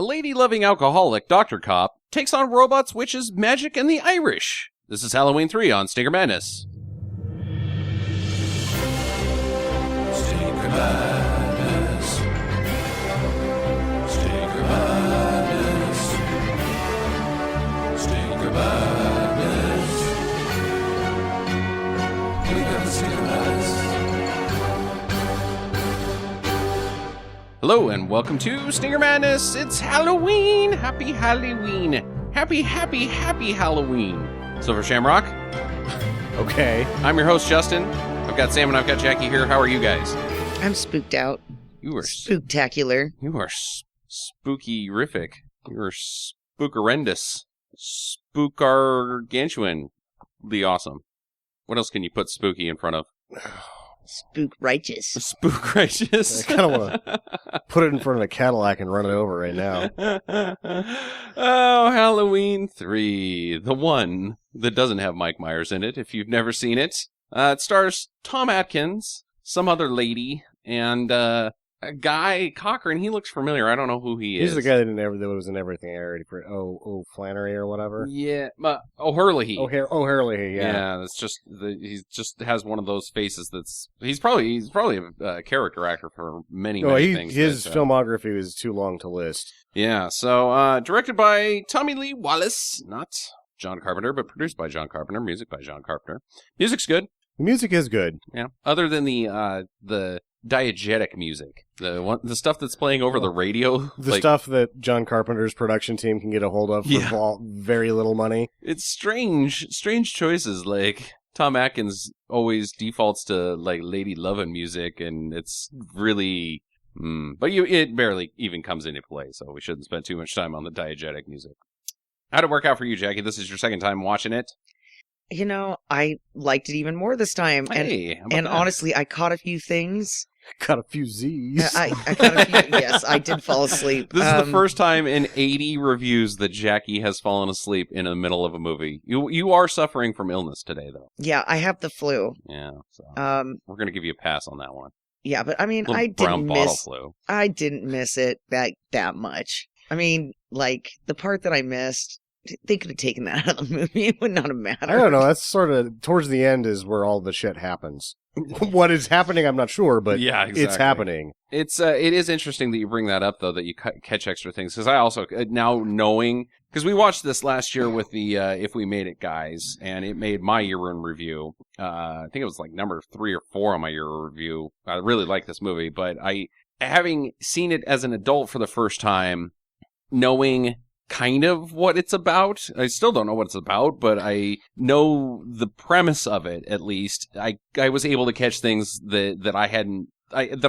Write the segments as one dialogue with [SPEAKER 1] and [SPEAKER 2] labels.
[SPEAKER 1] A lady-loving alcoholic Dr. Cop takes on robots, witches, magic, and the Irish. This is Halloween 3 on Stinker Madness.
[SPEAKER 2] Stinker Madness. Stinker Madness. Stinker Madness. We got the Stinker Madness.
[SPEAKER 1] Hello and welcome to Stinker Madness. It's Halloween. Happy Halloween. Happy Halloween. Silver Shamrock.
[SPEAKER 3] Okay.
[SPEAKER 1] I'm your host, Justin. I've got Sam and I've got Jackie here. How are you guys?
[SPEAKER 4] I'm spooked out.
[SPEAKER 1] You are
[SPEAKER 4] spooktacular.
[SPEAKER 1] You are spooky-rific. You are spookerendous. Spookargantuanly awesome. What else can you put spooky in front of?
[SPEAKER 4] Spook righteous.
[SPEAKER 1] Spook righteous.
[SPEAKER 3] I kind of want to put it in front of a Cadillac and run it over right now.
[SPEAKER 1] Oh, Halloween 3. The one that doesn't have Mike Meyers in it, if you've never seen it. It stars Tom Atkins, some other lady, and a guy, Cochran. He looks familiar. I don't know who he is.
[SPEAKER 3] He's the guy that was in everything already. Flannery or whatever.
[SPEAKER 1] Yeah, O'Hurley.
[SPEAKER 3] O'Hurley, yeah.
[SPEAKER 1] Yeah, that's just he just has one of those faces. He's probably a character actor for many things.
[SPEAKER 3] His filmography is too long to list.
[SPEAKER 1] Yeah, so directed by Tommy Lee Wallace, not John Carpenter, but produced by John Carpenter. Music by John Carpenter. Music's good.
[SPEAKER 3] The music is good.
[SPEAKER 1] Yeah, other than the diegetic music, the stuff that's playing over the radio,
[SPEAKER 3] the stuff that John Carpenter's production team can get a hold of for very little money. It's
[SPEAKER 1] strange choices. Like Tom Atkins always defaults to like lady lovin' music, and it's really, but it barely even comes into play. So we shouldn't spend too much time on the diegetic music. How'd it work out for you, Jackie? This is your second time watching it.
[SPEAKER 4] You know, I liked it even more this time. And honestly, I caught a few things.
[SPEAKER 3] Caught a few Z's.
[SPEAKER 4] I caught a few. Yes, I did fall asleep.
[SPEAKER 1] This is the first time in 80 reviews that Jackie has fallen asleep in the middle of a movie. You are suffering from illness today, though.
[SPEAKER 4] Yeah, I have the flu.
[SPEAKER 1] Yeah, so we're gonna give you a pass on that one.
[SPEAKER 4] Yeah, but I mean, I didn't miss it that much. I mean, like the part that I missed. They could have taken that out of the movie. It would not have mattered.
[SPEAKER 3] I don't know. That's sort of towards the end is where all the shit happens. What is happening, I'm not sure, but yeah, exactly. It's happening.
[SPEAKER 1] It is interesting that you bring that up, though, that you catch extra things. Because I also, now knowing, because we watched this last year with the If We Made It guys, and it made my year in review. I think it was like number 3 or 4 on my year in review. I really like this movie, but having seen it as an adult for the first time, knowing kind of what it's about. I still don't know what it's about, but I know the premise of it, at least. I was able to catch things that I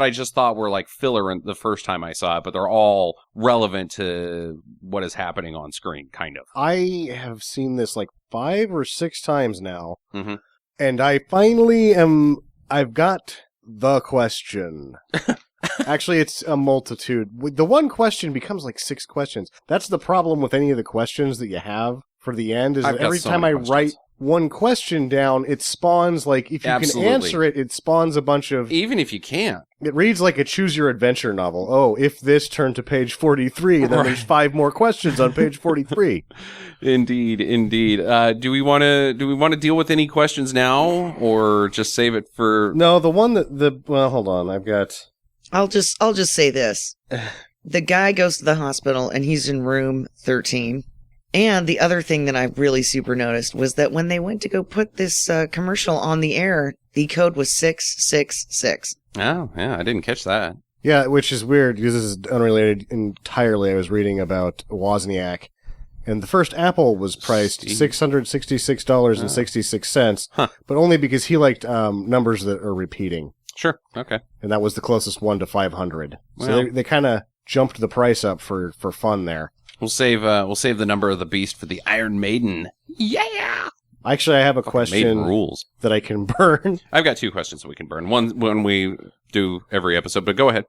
[SPEAKER 1] just thought were like filler the first time I saw it, but they're all relevant to what is happening on screen, kind of.
[SPEAKER 3] I have seen this like 5 or 6 times now, and I finally I've got the question. Actually, it's a multitude. The one question becomes like 6 questions. That's the problem with any of the questions that you have for the end, is that every time I write one question down, it spawns, like, if you can answer it, it spawns a bunch of...
[SPEAKER 1] Even if you can't.
[SPEAKER 3] It reads like a choose-your-adventure novel. Oh, if this, turn to page 43, and then there's 5 more questions on page 43.
[SPEAKER 1] Indeed. Do we want to deal with any questions now, or just save it for...
[SPEAKER 3] No, the one well, hold on, I've got...
[SPEAKER 4] I'll just say this. The guy goes to the hospital and he's in room 13. And the other thing that I really super noticed was that when they went to go put this commercial on the air, the code was 666.
[SPEAKER 1] Oh, yeah, I didn't catch that.
[SPEAKER 3] Yeah, which is weird because this is unrelated entirely. I was reading about Wozniak, and the first Apple was priced $666.66, but only because he liked numbers that are repeating.
[SPEAKER 1] Sure. Okay.
[SPEAKER 3] And that was the closest one to 500. So they kind of jumped the price up for fun there.
[SPEAKER 1] We'll save the number of the beast for the Iron Maiden. Yeah.
[SPEAKER 3] Actually, I have a question
[SPEAKER 1] rules
[SPEAKER 3] that I can burn.
[SPEAKER 1] I've got 2 questions that we can burn. One when we do every episode, but go ahead.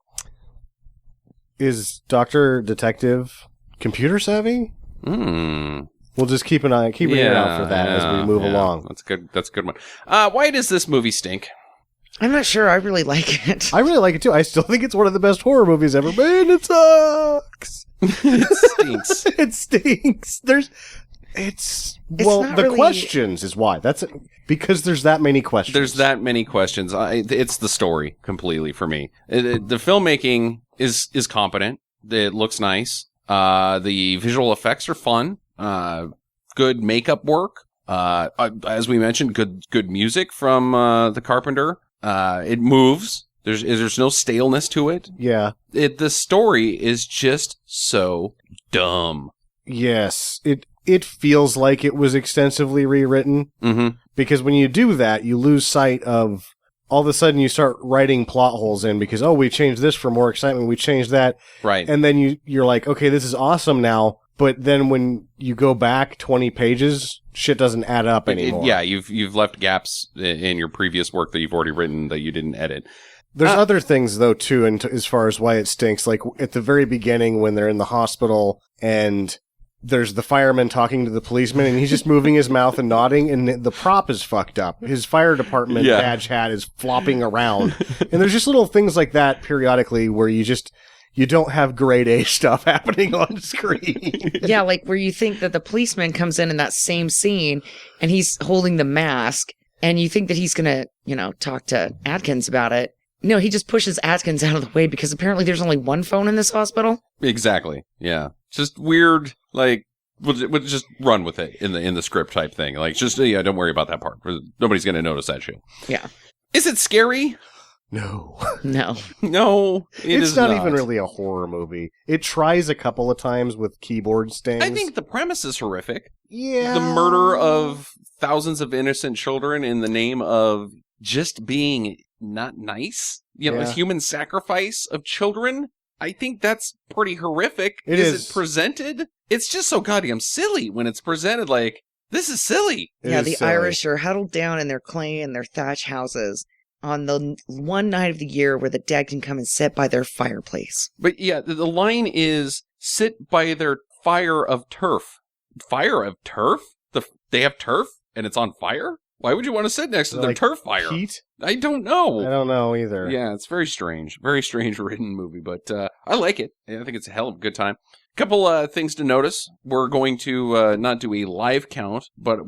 [SPEAKER 3] Is Dr. Detective computer savvy? We'll just keep an ear out for that as we move along.
[SPEAKER 1] That's good. That's a good one. Why does this movie stink?
[SPEAKER 4] I'm not sure. I really like it.
[SPEAKER 3] I really like it too. I still think it's one of the best horror movies ever made. It sucks.
[SPEAKER 1] It stinks.
[SPEAKER 3] It stinks. Well,
[SPEAKER 4] not
[SPEAKER 3] the
[SPEAKER 4] really-
[SPEAKER 3] questions is why. That's it. Because there's that many questions.
[SPEAKER 1] There's that many questions. It's the story completely for me. The filmmaking is competent. It looks nice. The visual effects are fun. Good makeup work. As we mentioned, good music from the Carpenter. It moves. There's no staleness to it.
[SPEAKER 3] Yeah.
[SPEAKER 1] The story is just so dumb.
[SPEAKER 3] Yes. It feels like it was extensively rewritten.
[SPEAKER 1] Mm-hmm.
[SPEAKER 3] Because when you do that, you lose sight of... All of a sudden, you start writing plot holes in because, we changed this for more excitement. We changed that.
[SPEAKER 1] Right.
[SPEAKER 3] And then you're like, okay, this is awesome now. But then when you go back 20 pages, shit doesn't add up anymore.
[SPEAKER 1] Yeah, you've left gaps in your previous work that you've already written that you didn't edit.
[SPEAKER 3] There's other things, though, too, as far as why it stinks. Like, at the very beginning, when they're in the hospital, and there's the fireman talking to the policeman, and he's just moving his mouth and nodding, and the prop is fucked up. His fire department badge hat is flopping around. And there's just little things like that periodically where you don't have grade A stuff happening on screen.
[SPEAKER 4] Yeah, like where you think that the policeman comes in that same scene and he's holding the mask and you think that he's going to, talk to Atkins about it. No, he just pushes Atkins out of the way because apparently there's only one phone in this hospital.
[SPEAKER 1] Exactly. Yeah. Just weird, like, we'll just run with it in the script type thing. Like, just, don't worry about that part. Nobody's going to notice that shit.
[SPEAKER 4] Yeah.
[SPEAKER 1] Is it scary?
[SPEAKER 3] No.
[SPEAKER 4] No.
[SPEAKER 1] No,
[SPEAKER 3] it's not even really a horror movie. It tries a couple of times with keyboard stings.
[SPEAKER 1] I think the premise is horrific.
[SPEAKER 3] Yeah.
[SPEAKER 1] The murder of thousands of innocent children in the name of just being not nice. Human sacrifice of children. I think that's pretty horrific. Is it presented? It's just so goddamn silly when it's presented like, this is silly.
[SPEAKER 4] The Irish are huddled down in their clay and their thatch houses on the one night of the year where the dead can come and sit by their fireplace.
[SPEAKER 1] But yeah, the line is, sit by their fire of turf. Fire of turf? They have turf and it's on fire? Why would you want to sit next to their turf fire?
[SPEAKER 3] Heat?
[SPEAKER 1] I don't know.
[SPEAKER 3] I don't know either.
[SPEAKER 1] Yeah, it's very strange. Very strange written movie, but I like it. I think it's a hell of a good time. Couple things to notice. We're going to not do a live count, but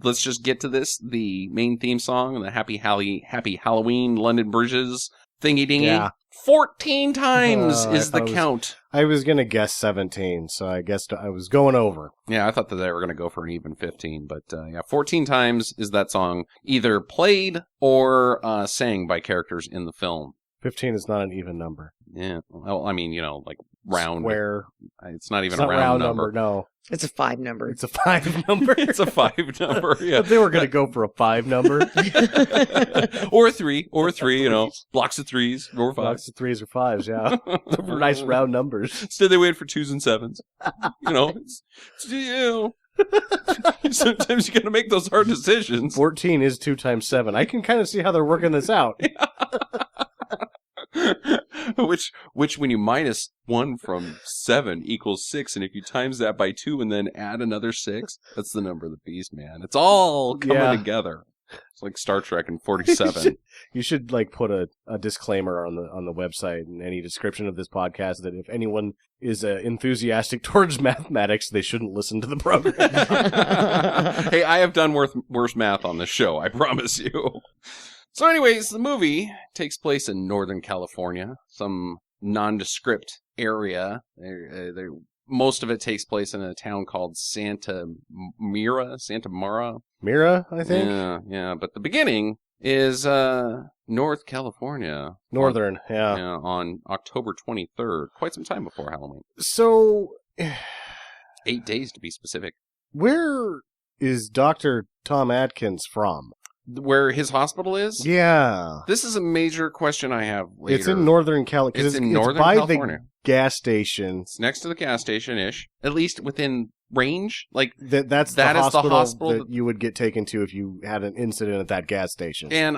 [SPEAKER 1] let's just get to this. The main theme song, the Happy Halloween London Bridges thingy dingy. Yeah. 14 times is the count.
[SPEAKER 3] I was going to guess 17, so I guessed I was going over.
[SPEAKER 1] Yeah, I thought that they were going to go for an even 15, but 14 times is that song either played or sang by characters in the film.
[SPEAKER 3] 15 is not an even number.
[SPEAKER 1] Yeah, well, I mean, like round.
[SPEAKER 3] Square.
[SPEAKER 1] It's not even a round number.
[SPEAKER 3] No.
[SPEAKER 4] It's a 5 number.
[SPEAKER 3] It's a 5 number.
[SPEAKER 1] It's a 5 number, yeah.
[SPEAKER 3] But they were going to go for a 5 number.
[SPEAKER 1] or a 3, blocks of 3s, or 5.
[SPEAKER 3] Blocks of 3s or 5s, yeah. Those were nice round numbers.
[SPEAKER 1] Instead, they waited for 2s and 7s. Sometimes you got to make those hard decisions.
[SPEAKER 3] 14 is 2 times 7. I can kind of see how they're working this out.
[SPEAKER 1] Which when you minus 1 from 7 equals 6, and if you times that by 2 and then add another 6, that's the number of the beast, man. It's all coming together. It's like Star Trek in 47.
[SPEAKER 3] You should like put a disclaimer on the website and any description of this podcast that if anyone is enthusiastic towards mathematics, they shouldn't listen to the program.
[SPEAKER 1] Hey, I have done worse math on this show, I promise you. So anyways, the movie takes place in Northern California, some nondescript area. Most of it takes place in a town called Santa Mara, I think. Yeah. But the beginning is North California.
[SPEAKER 3] Northern,
[SPEAKER 1] on October 23rd, quite some time before Halloween.
[SPEAKER 3] So
[SPEAKER 1] 8 days to be specific.
[SPEAKER 3] Where is Dr. Tom Atkins from?
[SPEAKER 1] Where his hospital is?
[SPEAKER 3] Yeah.
[SPEAKER 1] This is a major question I have later.
[SPEAKER 3] It's in Northern California.
[SPEAKER 1] It's in Northern California.
[SPEAKER 3] The gas station.
[SPEAKER 1] It's next to the gas station-ish. At least within range. Like
[SPEAKER 3] that's the hospital that you would get taken to if you had an incident at that gas station.
[SPEAKER 1] And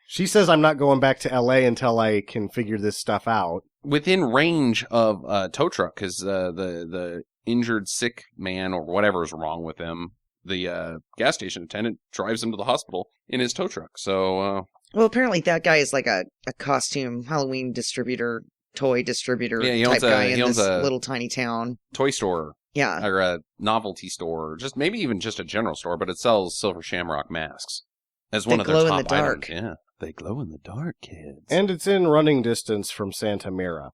[SPEAKER 3] she says I'm not going back to LA until I can figure this stuff out.
[SPEAKER 1] Within range of tow truck, because the injured sick man or whatever is wrong with him, the gas station attendant drives him to the hospital in his tow truck. So,
[SPEAKER 4] well, apparently that guy is like a costume Halloween distributor toy distributor
[SPEAKER 1] Yeah, he
[SPEAKER 4] type
[SPEAKER 1] owns a-
[SPEAKER 4] guy
[SPEAKER 1] he
[SPEAKER 4] in
[SPEAKER 1] owns
[SPEAKER 4] this
[SPEAKER 1] a-
[SPEAKER 4] little tiny town.
[SPEAKER 1] Toy store
[SPEAKER 4] Yeah.
[SPEAKER 1] or a novelty store, just maybe even just a general store, but it sells Silver Shamrock masks as one
[SPEAKER 4] They
[SPEAKER 1] of their
[SPEAKER 4] glow in
[SPEAKER 1] top
[SPEAKER 4] the dark.
[SPEAKER 1] items. Yeah, they glow in the dark, kids.
[SPEAKER 3] And it's in running distance from Santa Mira.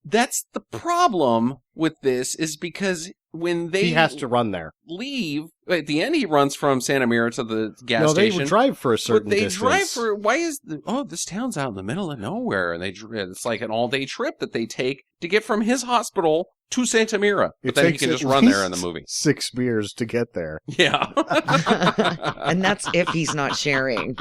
[SPEAKER 1] That's the problem with this, is because when they
[SPEAKER 3] He has to run there.
[SPEAKER 1] leave at the end, he runs from Santa Mira to the gas
[SPEAKER 3] No, they
[SPEAKER 1] station.
[SPEAKER 3] would drive for a
[SPEAKER 1] But
[SPEAKER 3] certain
[SPEAKER 1] they
[SPEAKER 3] distance.
[SPEAKER 1] drive for, why is this town's out in the middle of nowhere, and it's like an all day trip that they take to get from his hospital to Santa Mira. But
[SPEAKER 3] It
[SPEAKER 1] then he
[SPEAKER 3] takes
[SPEAKER 1] can
[SPEAKER 3] at
[SPEAKER 1] just run there in the
[SPEAKER 3] least
[SPEAKER 1] movie.
[SPEAKER 3] 6 beers to get there.
[SPEAKER 1] Yeah.
[SPEAKER 4] And that's if he's not sharing.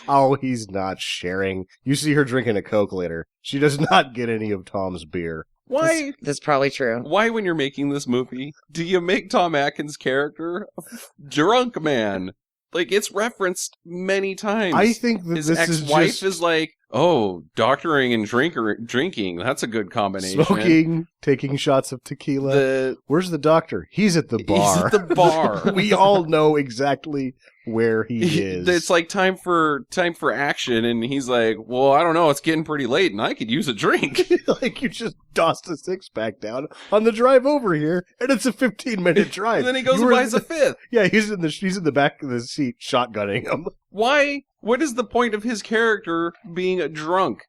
[SPEAKER 3] Oh, he's not sharing. You see her drinking a Coke later. She does not get any of Tom's beer.
[SPEAKER 1] Why?
[SPEAKER 4] That's probably true.
[SPEAKER 1] Why, when you're making this movie, do you make Tom Atkins' character a drunk man? Like, it's referenced many times.
[SPEAKER 3] I think that
[SPEAKER 1] His
[SPEAKER 3] this
[SPEAKER 1] ex-wife
[SPEAKER 3] is just
[SPEAKER 1] is like, oh, doctoring and drinking. That's a good combination.
[SPEAKER 3] smoking, taking shots of tequila. Where's the doctor? He's at the bar.
[SPEAKER 1] He's at the bar.
[SPEAKER 3] We all know exactly where he is.
[SPEAKER 1] It's like time for action, and he's like, well, I don't know, it's getting pretty late, and I could use a drink.
[SPEAKER 3] like you just tossed a 6-pack down on the drive over here, and it's a 15-minute drive.
[SPEAKER 1] And then he goes
[SPEAKER 3] You
[SPEAKER 1] and
[SPEAKER 3] were
[SPEAKER 1] buys a fifth.
[SPEAKER 3] Yeah, he's in the back of the seat, shotgunning him.
[SPEAKER 1] Why? What is the point of his character being a drunk?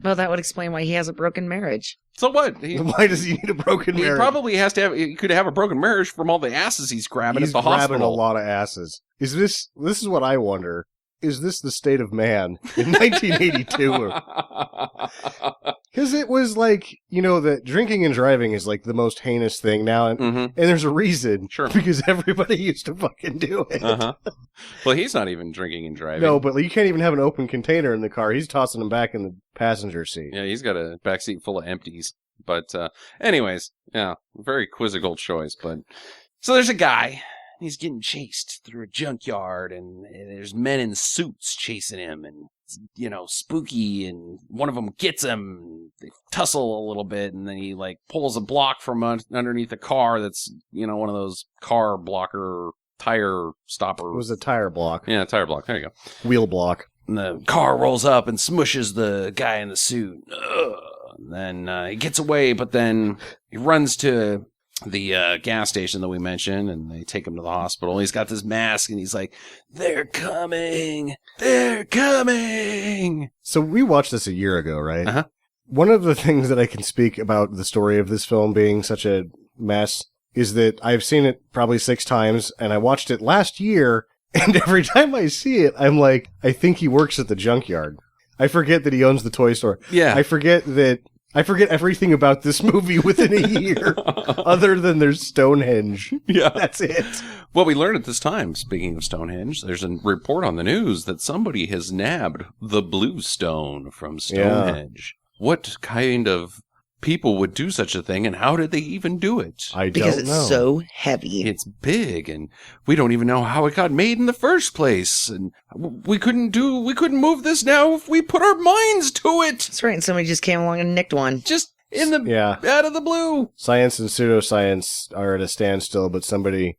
[SPEAKER 4] Well, that would explain why he has a broken marriage.
[SPEAKER 1] So what?
[SPEAKER 3] Why does he need a broken
[SPEAKER 1] He
[SPEAKER 3] marriage?
[SPEAKER 1] probably has to have. He could have a broken marriage from all the asses he's grabbing
[SPEAKER 3] He's
[SPEAKER 1] at the
[SPEAKER 3] grabbing
[SPEAKER 1] hospital.
[SPEAKER 3] a lot of asses. Is this is what I wonder. Is this the state of man in 1982? Because it was like, that drinking and driving is like the most heinous thing now. And,
[SPEAKER 1] Mm-hmm.
[SPEAKER 3] and there's a reason.
[SPEAKER 1] Sure.
[SPEAKER 3] Because everybody used to fucking do it.
[SPEAKER 1] Uh-huh. Well, he's not even drinking and driving.
[SPEAKER 3] No, but you can't even have an open container in the car. He's tossing them back in the passenger seat.
[SPEAKER 1] Yeah, he's got a backseat full of empties. But, anyways, yeah, very quizzical choice. But so there's a guy. He's getting chased through a junkyard, and there's men in suits chasing him, and it's, spooky, and one of them gets him. They tussle a little bit, and then he pulls a block from underneath a car that's one of those car blocker tire stopper.
[SPEAKER 3] It was a tire block.
[SPEAKER 1] Yeah, tire block. There you go.
[SPEAKER 3] Wheel block.
[SPEAKER 1] And the car rolls up and smushes the guy in the suit. Ugh. And then he gets away, but then he runs to the gas station that we mentioned, and they take him to the hospital. He's got this mask, and he's like, they're coming! They're coming!
[SPEAKER 3] So we watched this a year ago, right?
[SPEAKER 1] Uh-huh.
[SPEAKER 3] One of the things that I can speak about the story of this film being such a mess is that I've seen it probably 6 times, and I watched it last year, and every time I see it, I'm like, I think he works at the junkyard. I forget that he owns the toy store.
[SPEAKER 1] Yeah.
[SPEAKER 3] I forget everything about this movie within a year, other than there's Stonehenge.
[SPEAKER 1] Yeah.
[SPEAKER 3] That's it.
[SPEAKER 1] Well, we learned at this time, speaking of Stonehenge, there's a report on the news that somebody has nabbed the blue stone from Stonehenge. What kind of people would do such a thing, and how did they even do it?
[SPEAKER 4] Because
[SPEAKER 3] don't
[SPEAKER 4] it's
[SPEAKER 3] know.
[SPEAKER 4] so heavy.
[SPEAKER 1] It's big, and we don't even know how it got made in the first place. And we couldn't move this now if we put our minds to it.
[SPEAKER 4] That's right. And somebody just came along and nicked one.
[SPEAKER 1] Just in the
[SPEAKER 3] Yeah.
[SPEAKER 1] out of the blue.
[SPEAKER 3] Science and pseudoscience are at a standstill, but somebody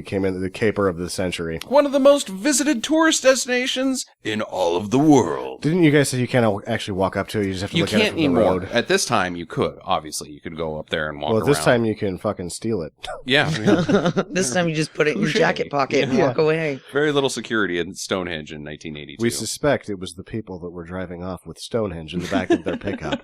[SPEAKER 3] came in, the caper of the century.
[SPEAKER 1] One of the most visited tourist destinations in all of the world.
[SPEAKER 3] Didn't you guys say you can't actually walk up to it? You just have to
[SPEAKER 1] You
[SPEAKER 3] look at it
[SPEAKER 1] can't
[SPEAKER 3] from the
[SPEAKER 1] anymore.
[SPEAKER 3] road.
[SPEAKER 1] At this time, you could. Obviously, you could go up there and walk
[SPEAKER 3] Well,
[SPEAKER 1] around.
[SPEAKER 3] this time you can fucking steal it.
[SPEAKER 1] Yeah.
[SPEAKER 4] This time you just put it in your
[SPEAKER 1] Touche.
[SPEAKER 4] jacket pocket and
[SPEAKER 3] Yeah.
[SPEAKER 4] walk away.
[SPEAKER 1] Very little security in Stonehenge in 1982.
[SPEAKER 3] We suspect it was the people that were driving off with Stonehenge in the back of their pickup.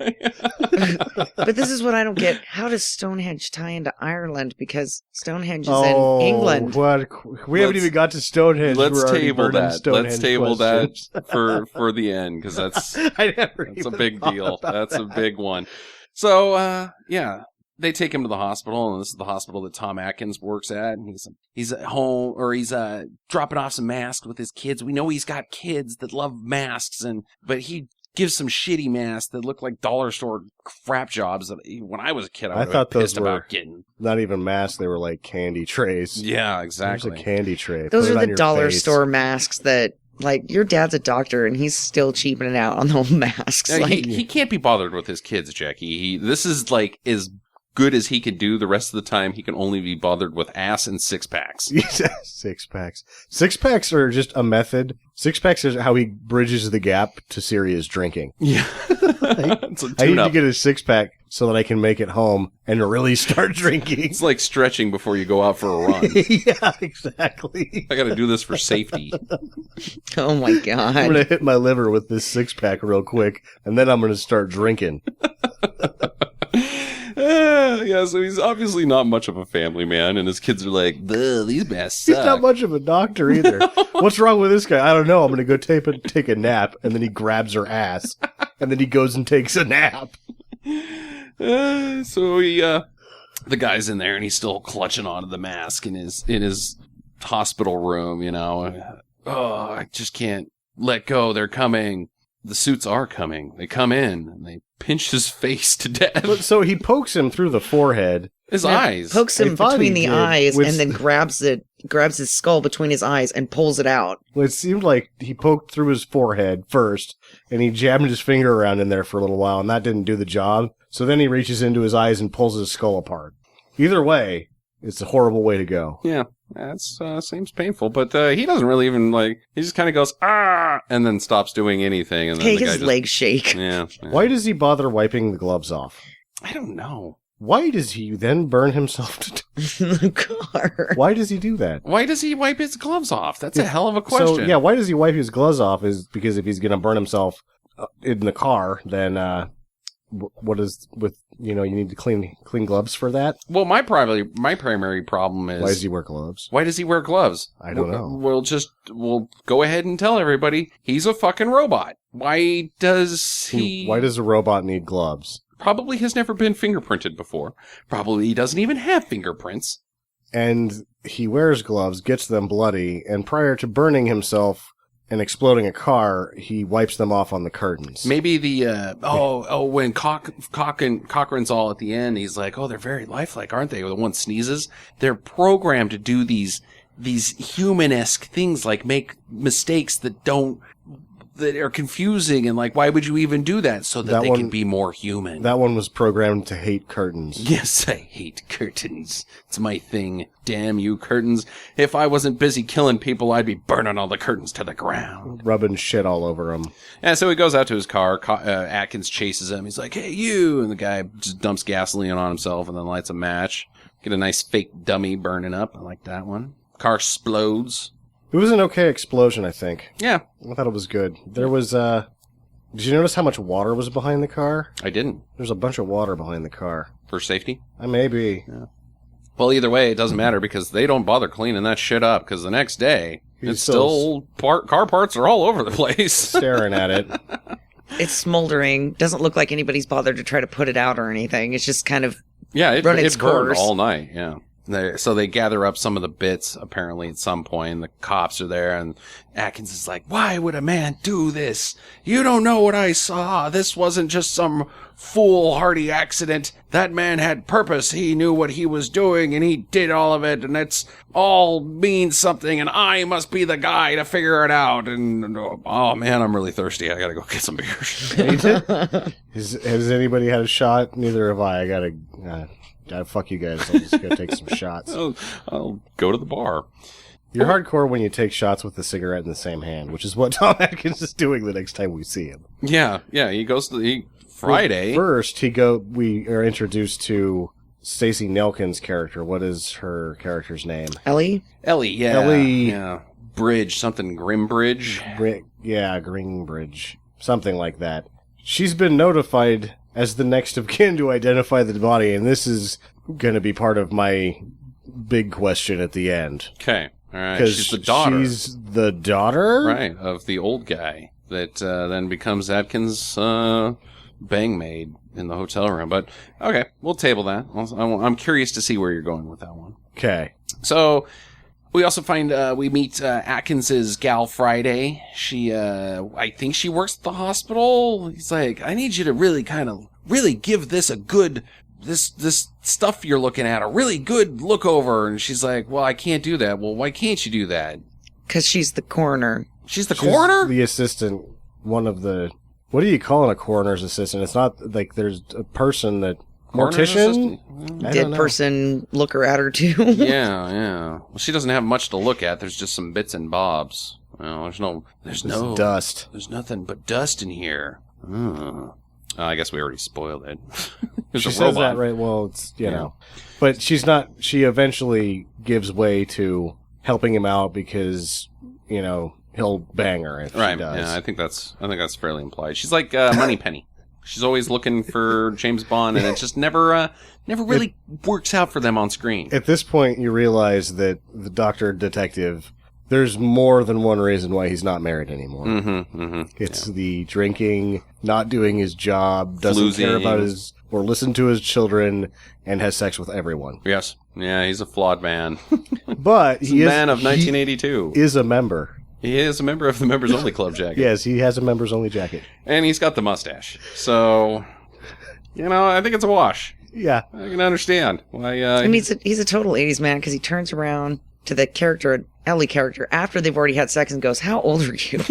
[SPEAKER 4] But this is what I don't get. How does Stonehenge tie into Ireland? Because Stonehenge is
[SPEAKER 3] Oh,
[SPEAKER 4] in England.
[SPEAKER 3] what? We haven't
[SPEAKER 1] Let's-
[SPEAKER 3] even got to Stonehenge.
[SPEAKER 1] Let's
[SPEAKER 3] We're already
[SPEAKER 1] table
[SPEAKER 3] burning
[SPEAKER 1] that.
[SPEAKER 3] Stonehenge
[SPEAKER 1] Let's table
[SPEAKER 3] questions.
[SPEAKER 1] that for the end, because that's
[SPEAKER 3] I never
[SPEAKER 1] that's a
[SPEAKER 3] even
[SPEAKER 1] big
[SPEAKER 3] thought
[SPEAKER 1] deal.
[SPEAKER 3] about
[SPEAKER 1] That's a
[SPEAKER 3] that.
[SPEAKER 1] big one. So, yeah, they take him to the hospital, and this is the hospital that Tom Atkins works at. And he's at home, or he's dropping off some masks with his kids. We know he's got kids that love masks, but he gives some shitty masks that look like dollar store crap jobs that when I was a kid I would
[SPEAKER 3] thought
[SPEAKER 1] have been
[SPEAKER 3] those
[SPEAKER 1] pissed
[SPEAKER 3] were-
[SPEAKER 1] about getting.
[SPEAKER 3] Not even masks. They were like candy trays.
[SPEAKER 1] Yeah,
[SPEAKER 3] There's
[SPEAKER 1] exactly.
[SPEAKER 3] a candy tray.
[SPEAKER 4] Those
[SPEAKER 3] Put it
[SPEAKER 4] are
[SPEAKER 3] on
[SPEAKER 4] the
[SPEAKER 3] your
[SPEAKER 4] dollar
[SPEAKER 3] face.
[SPEAKER 4] store masks that, your dad's a doctor and he's still cheaping it out on the masks.
[SPEAKER 1] Yeah, he can't be bothered with his kids, Jackie. This is as good as he could do the rest of the time, he can only be bothered with ass and six packs.
[SPEAKER 3] 6 packs. 6 packs are just a method. 6 packs is how he bridges the gap to serious drinking.
[SPEAKER 1] Yeah.
[SPEAKER 3] I need to get a 6 pack so that I can make it home and really start drinking.
[SPEAKER 1] It's like stretching before you go out for a run.
[SPEAKER 3] Yeah, exactly.
[SPEAKER 1] I got to do this for safety.
[SPEAKER 4] Oh my god.
[SPEAKER 3] I'm going to hit my liver with this 6 pack real quick, and then I'm going to start drinking.
[SPEAKER 1] Yeah, so he's obviously not much of a family man, and his kids are like, these masks suck.
[SPEAKER 3] He's not much of a doctor either. What's wrong with this guy? I don't know. I'm going to go take a nap, and then he grabs her ass, and then he goes and takes a nap.
[SPEAKER 1] So the guy's in there, and he's still clutching onto the mask in his hospital room, you know. Oh, I just can't let go. They're coming. The suits are coming. They come in, and they pinch his face to death.
[SPEAKER 3] So he pokes him through the forehead.
[SPEAKER 1] His eyes.
[SPEAKER 4] Pokes him
[SPEAKER 3] I thought
[SPEAKER 4] between
[SPEAKER 3] he
[SPEAKER 4] the
[SPEAKER 3] did,
[SPEAKER 4] eyes
[SPEAKER 3] which-
[SPEAKER 4] and then grabs his skull between his eyes and pulls it out.
[SPEAKER 3] Well, it seemed like he poked through his forehead first, and he jabbed his finger around in there for a little while, and that didn't do the job. So then he reaches into his eyes and pulls his skull apart. Either way, it's a horrible way to go.
[SPEAKER 1] Yeah, that seems painful, but he doesn't really even, like, he just kind of goes, ah, and then stops doing anything. And then
[SPEAKER 4] Hey,
[SPEAKER 1] the guy
[SPEAKER 4] his
[SPEAKER 1] just,
[SPEAKER 4] legs shake.
[SPEAKER 1] Yeah.
[SPEAKER 3] Why does he bother wiping the gloves off?
[SPEAKER 1] I don't know.
[SPEAKER 3] Why does he then burn himself to
[SPEAKER 4] In the car.
[SPEAKER 3] Why does he do that?
[SPEAKER 1] Why does he wipe his gloves off? That's a hell of a question.
[SPEAKER 3] So, yeah, why does he wipe his gloves off? Is because if he's going to burn himself in the car, then what is with, you need to clean gloves for that?
[SPEAKER 1] Well, my primary problem is...
[SPEAKER 3] Why does he wear gloves?
[SPEAKER 1] Why does he wear gloves?
[SPEAKER 3] I don't know.
[SPEAKER 1] We'll go ahead and tell everybody he's a fucking robot. Why does he...
[SPEAKER 3] Why does a robot need gloves?
[SPEAKER 1] Probably has never been fingerprinted before. Probably he doesn't even have fingerprints.
[SPEAKER 3] And he wears gloves, gets them bloody, and prior to burning himself and exploding a car, he wipes them off on the curtains.
[SPEAKER 1] Maybe the when Cochrane's all at the end, he's like, oh, they're very lifelike, aren't they? The one sneezes. They're programmed to do these human-esque things, like make mistakes that are confusing, and like, why would you even do that? So that they can be more human.
[SPEAKER 3] That one was programmed to hate curtains.
[SPEAKER 1] Yes, I hate curtains. It's my thing. Damn you, curtains. If I wasn't busy killing people, I'd be burning all the curtains to the ground.
[SPEAKER 3] Rubbing shit all over him.
[SPEAKER 1] And so he goes out to his car. Atkins chases him. He's like, hey, you! And the guy just dumps gasoline on himself and then lights a match. Get a nice fake dummy burning up. I like that one. Car explodes.
[SPEAKER 3] It was an okay explosion, I think.
[SPEAKER 1] Yeah.
[SPEAKER 3] I thought it was good. There was, did you notice how much water was behind the car?
[SPEAKER 1] I didn't.
[SPEAKER 3] There's a bunch of water behind the car.
[SPEAKER 1] For safety?
[SPEAKER 3] Maybe.
[SPEAKER 1] Yeah. Well, either way, it doesn't matter because they don't bother cleaning that shit up because the next day,
[SPEAKER 3] He's still
[SPEAKER 1] car parts are all over the place.
[SPEAKER 3] Staring at it.
[SPEAKER 4] It's smoldering. Doesn't look like anybody's bothered to try to put it out or anything. It's just kind of
[SPEAKER 1] it
[SPEAKER 4] run its
[SPEAKER 1] burned
[SPEAKER 4] course.
[SPEAKER 1] all night, yeah. So they gather up some of the bits, apparently, at some point. The cops are there, and Atkins is like, why would a man do this? You don't know what I saw. This wasn't just some foolhardy accident. That man had purpose. He knew what he was doing, and he did all of it, and it's all means something, and I must be the guy to figure it out. And, oh, man, I'm really thirsty. I gotta go get some beer.
[SPEAKER 3] Has anybody had a shot? Neither have I. I gotta fuck you guys. I'll just go take some shots.
[SPEAKER 1] I'll go to the bar.
[SPEAKER 3] You're hardcore when you take shots with the cigarette in the same hand, which is what Tom Atkins is doing the next time we see him.
[SPEAKER 1] Yeah. He goes to Friday.
[SPEAKER 3] Well, first, we are introduced to Stacey Nelkin's character. What is her character's name?
[SPEAKER 4] Ellie.
[SPEAKER 1] Yeah.
[SPEAKER 3] Ellie.
[SPEAKER 1] Yeah. Bridge, something Grimbridge.
[SPEAKER 3] Greenbridge. Something like that. She's been notified as the next of kin to identify the body, and this is going to be part of my big question at the end.
[SPEAKER 1] Okay. All right. She's the daughter.
[SPEAKER 3] She's the daughter?
[SPEAKER 1] Right, of the old guy that then becomes Atkins' bang maid in the hotel room. But, okay, we'll table that. I'm curious to see where you're going with that one.
[SPEAKER 3] Okay.
[SPEAKER 1] So, we also find, we meet Atkins's gal Friday. She, I think she works at the hospital. He's like, I need you to really give this a good, this stuff you're looking at, a really good look over. And she's like, well, I can't do that. Well, why can't you do that?
[SPEAKER 4] Because she's the coroner.
[SPEAKER 1] She's the coroner?
[SPEAKER 3] The assistant, one of the... What do you call a coroner's assistant? It's not like there's a person that Mortician? I
[SPEAKER 4] Dead
[SPEAKER 3] don't know.
[SPEAKER 4] person looker at her too.
[SPEAKER 1] Yeah. Well, she doesn't have much to look at. There's just some bits and bobs. Well, there's no
[SPEAKER 3] dust.
[SPEAKER 1] There's nothing but dust in here. I guess we already spoiled it. There's
[SPEAKER 3] She
[SPEAKER 1] a
[SPEAKER 3] says
[SPEAKER 1] robot.
[SPEAKER 3] that right. Well, it's you know, but she's not. She eventually gives way to helping him out because he'll bang her if
[SPEAKER 1] Right.
[SPEAKER 3] she does.
[SPEAKER 1] Yeah, I think that's fairly implied. She's like Moneypenny. She's always looking for James Bond, and it just never really works out for them on screen.
[SPEAKER 3] At this point, you realize that the Doctor Detective. There's more than one reason why he's not married anymore. It's the drinking, not doing his job, doesn't care about or listen to his children, and has sex with everyone.
[SPEAKER 1] Yes. Yeah, he's a flawed man.
[SPEAKER 3] But
[SPEAKER 1] He's a man of 1982.
[SPEAKER 3] He is a member.
[SPEAKER 1] He is a member of the Members Only Club jacket.
[SPEAKER 3] Yes, he has a members only jacket.
[SPEAKER 1] And he's got the mustache. So, I think it's a wash.
[SPEAKER 3] Yeah.
[SPEAKER 1] I can understand why.
[SPEAKER 4] I mean, he's a total 80s man because he turns around to the character, Ellie character, after they've already had sex and goes, "How old are you?"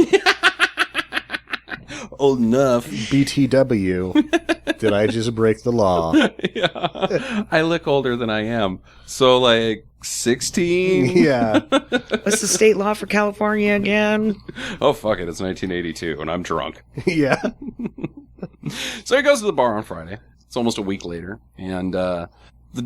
[SPEAKER 1] Old enough.
[SPEAKER 3] BTW. Did I just break the law?
[SPEAKER 1] Yeah. I look older than I am. So, like, 16?
[SPEAKER 3] Yeah.
[SPEAKER 4] What's the state law for California again?
[SPEAKER 1] Oh, fuck it. It's 1982, and I'm drunk.
[SPEAKER 3] Yeah.
[SPEAKER 1] So he goes to the bar on Friday. It's almost a week later. And the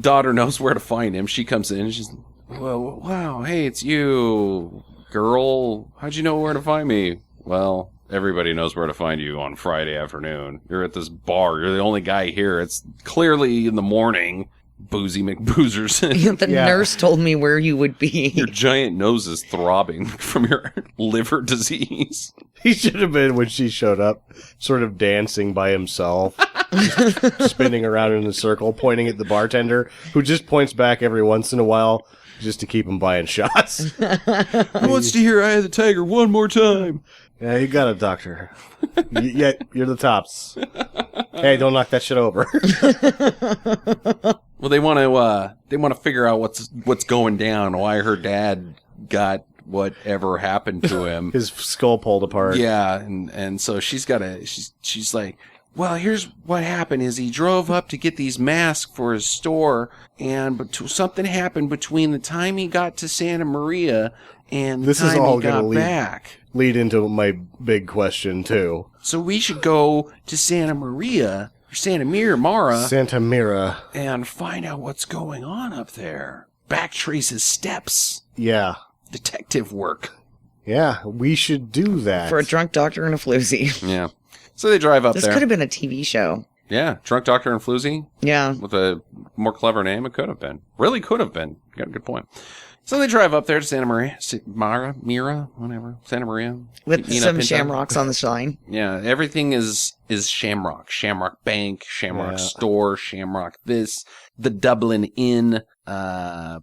[SPEAKER 1] daughter knows where to find him. She comes in, and she's, "Well, wow, hey, it's you, girl. How'd you know where to find me?" "Well, everybody knows where to find you on Friday afternoon. You're at this bar. You're the only guy here. It's clearly in the morning. Boozy McBoozers."
[SPEAKER 4] The nurse told me where you would be.
[SPEAKER 1] Your giant nose is throbbing from your liver disease.
[SPEAKER 3] He should have been, when she showed up, sort of dancing by himself, just spinning around in a circle, pointing at the bartender, who just points back every once in a while just to keep him buying shots.
[SPEAKER 1] Who wants to hear Eye of the Tiger one more time?
[SPEAKER 3] Yeah, you got it, Doctor. You're the tops. Hey, don't knock that shit over.
[SPEAKER 1] Well, they want to figure out what's going down. Why her dad got whatever happened to him.
[SPEAKER 3] His skull pulled apart.
[SPEAKER 1] Yeah, and so she's like, "Well, here's what happened: is he drove up to get these masks for his store, and something happened between the time he got to Santa Maria and the time he got back.
[SPEAKER 3] Lead into my big question too.
[SPEAKER 1] So we should go to Santa Maria or Santa
[SPEAKER 3] Mira,
[SPEAKER 1] and find out what's going on up there. Backtrace his steps.
[SPEAKER 3] Yeah.
[SPEAKER 1] Detective work."
[SPEAKER 3] Yeah, we should do that.
[SPEAKER 4] For a drunk doctor and a floozy.
[SPEAKER 1] Yeah. So they drive up
[SPEAKER 4] This
[SPEAKER 1] there.
[SPEAKER 4] could have been a TV show.
[SPEAKER 1] Yeah, Drunk Doctor and Floozy.
[SPEAKER 4] Yeah.
[SPEAKER 1] With a more clever name, it could have been. Really could have been. You got a good point. So they drive up there to Santa Maria, Santa Maria.
[SPEAKER 4] With
[SPEAKER 1] Nina
[SPEAKER 4] some
[SPEAKER 1] Pinto.
[SPEAKER 4] shamrocks on the sign.
[SPEAKER 1] Yeah, everything is Shamrock. Shamrock Bank, Shamrock Store, Shamrock this, the Dublin Inn, blah,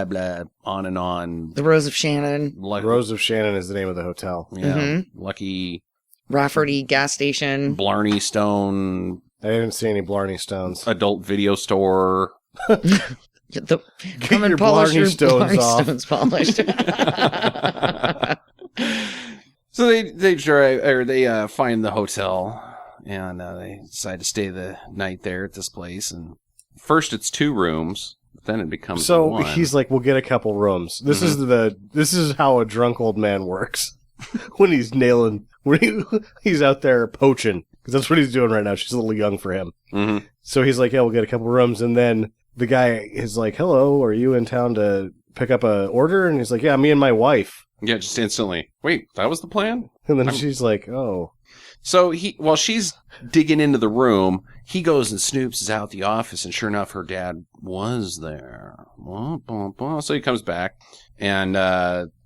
[SPEAKER 1] blah, on and on.
[SPEAKER 4] The Rose of Shannon.
[SPEAKER 3] Rose of Shannon is the name of the hotel.
[SPEAKER 1] Yeah, Lucky
[SPEAKER 4] Rafferty gas station.
[SPEAKER 1] Blarney Stone,
[SPEAKER 3] I didn't see any Blarney Stones.
[SPEAKER 1] adult video store.
[SPEAKER 4] Come and
[SPEAKER 3] your
[SPEAKER 4] polish
[SPEAKER 3] Blarney
[SPEAKER 4] your
[SPEAKER 3] Stones
[SPEAKER 4] Blarney
[SPEAKER 3] off.
[SPEAKER 4] Stones polished.
[SPEAKER 1] So they drive, or they find the hotel, and they decide to stay the night there at this place. And first it's 2 rooms, but then it becomes
[SPEAKER 3] So
[SPEAKER 1] 1.
[SPEAKER 3] he's like, "We'll get a couple rooms." This is how a drunk old man works when he's he's out there poaching, because that's what he's doing right now. She's a little young for him.
[SPEAKER 1] Mm-hmm.
[SPEAKER 3] So he's like, "Yeah, we'll get a couple rooms," and then the guy is like, "Hello, are you in town to pick up a order?" And he's like, "Yeah, me and my wife."
[SPEAKER 1] Yeah, just instantly. Wait, that was the plan?
[SPEAKER 3] And then she's like, "Oh."
[SPEAKER 1] So while she's digging into the room, he goes and snoops out the office, and sure enough, her dad was there. So he comes back, and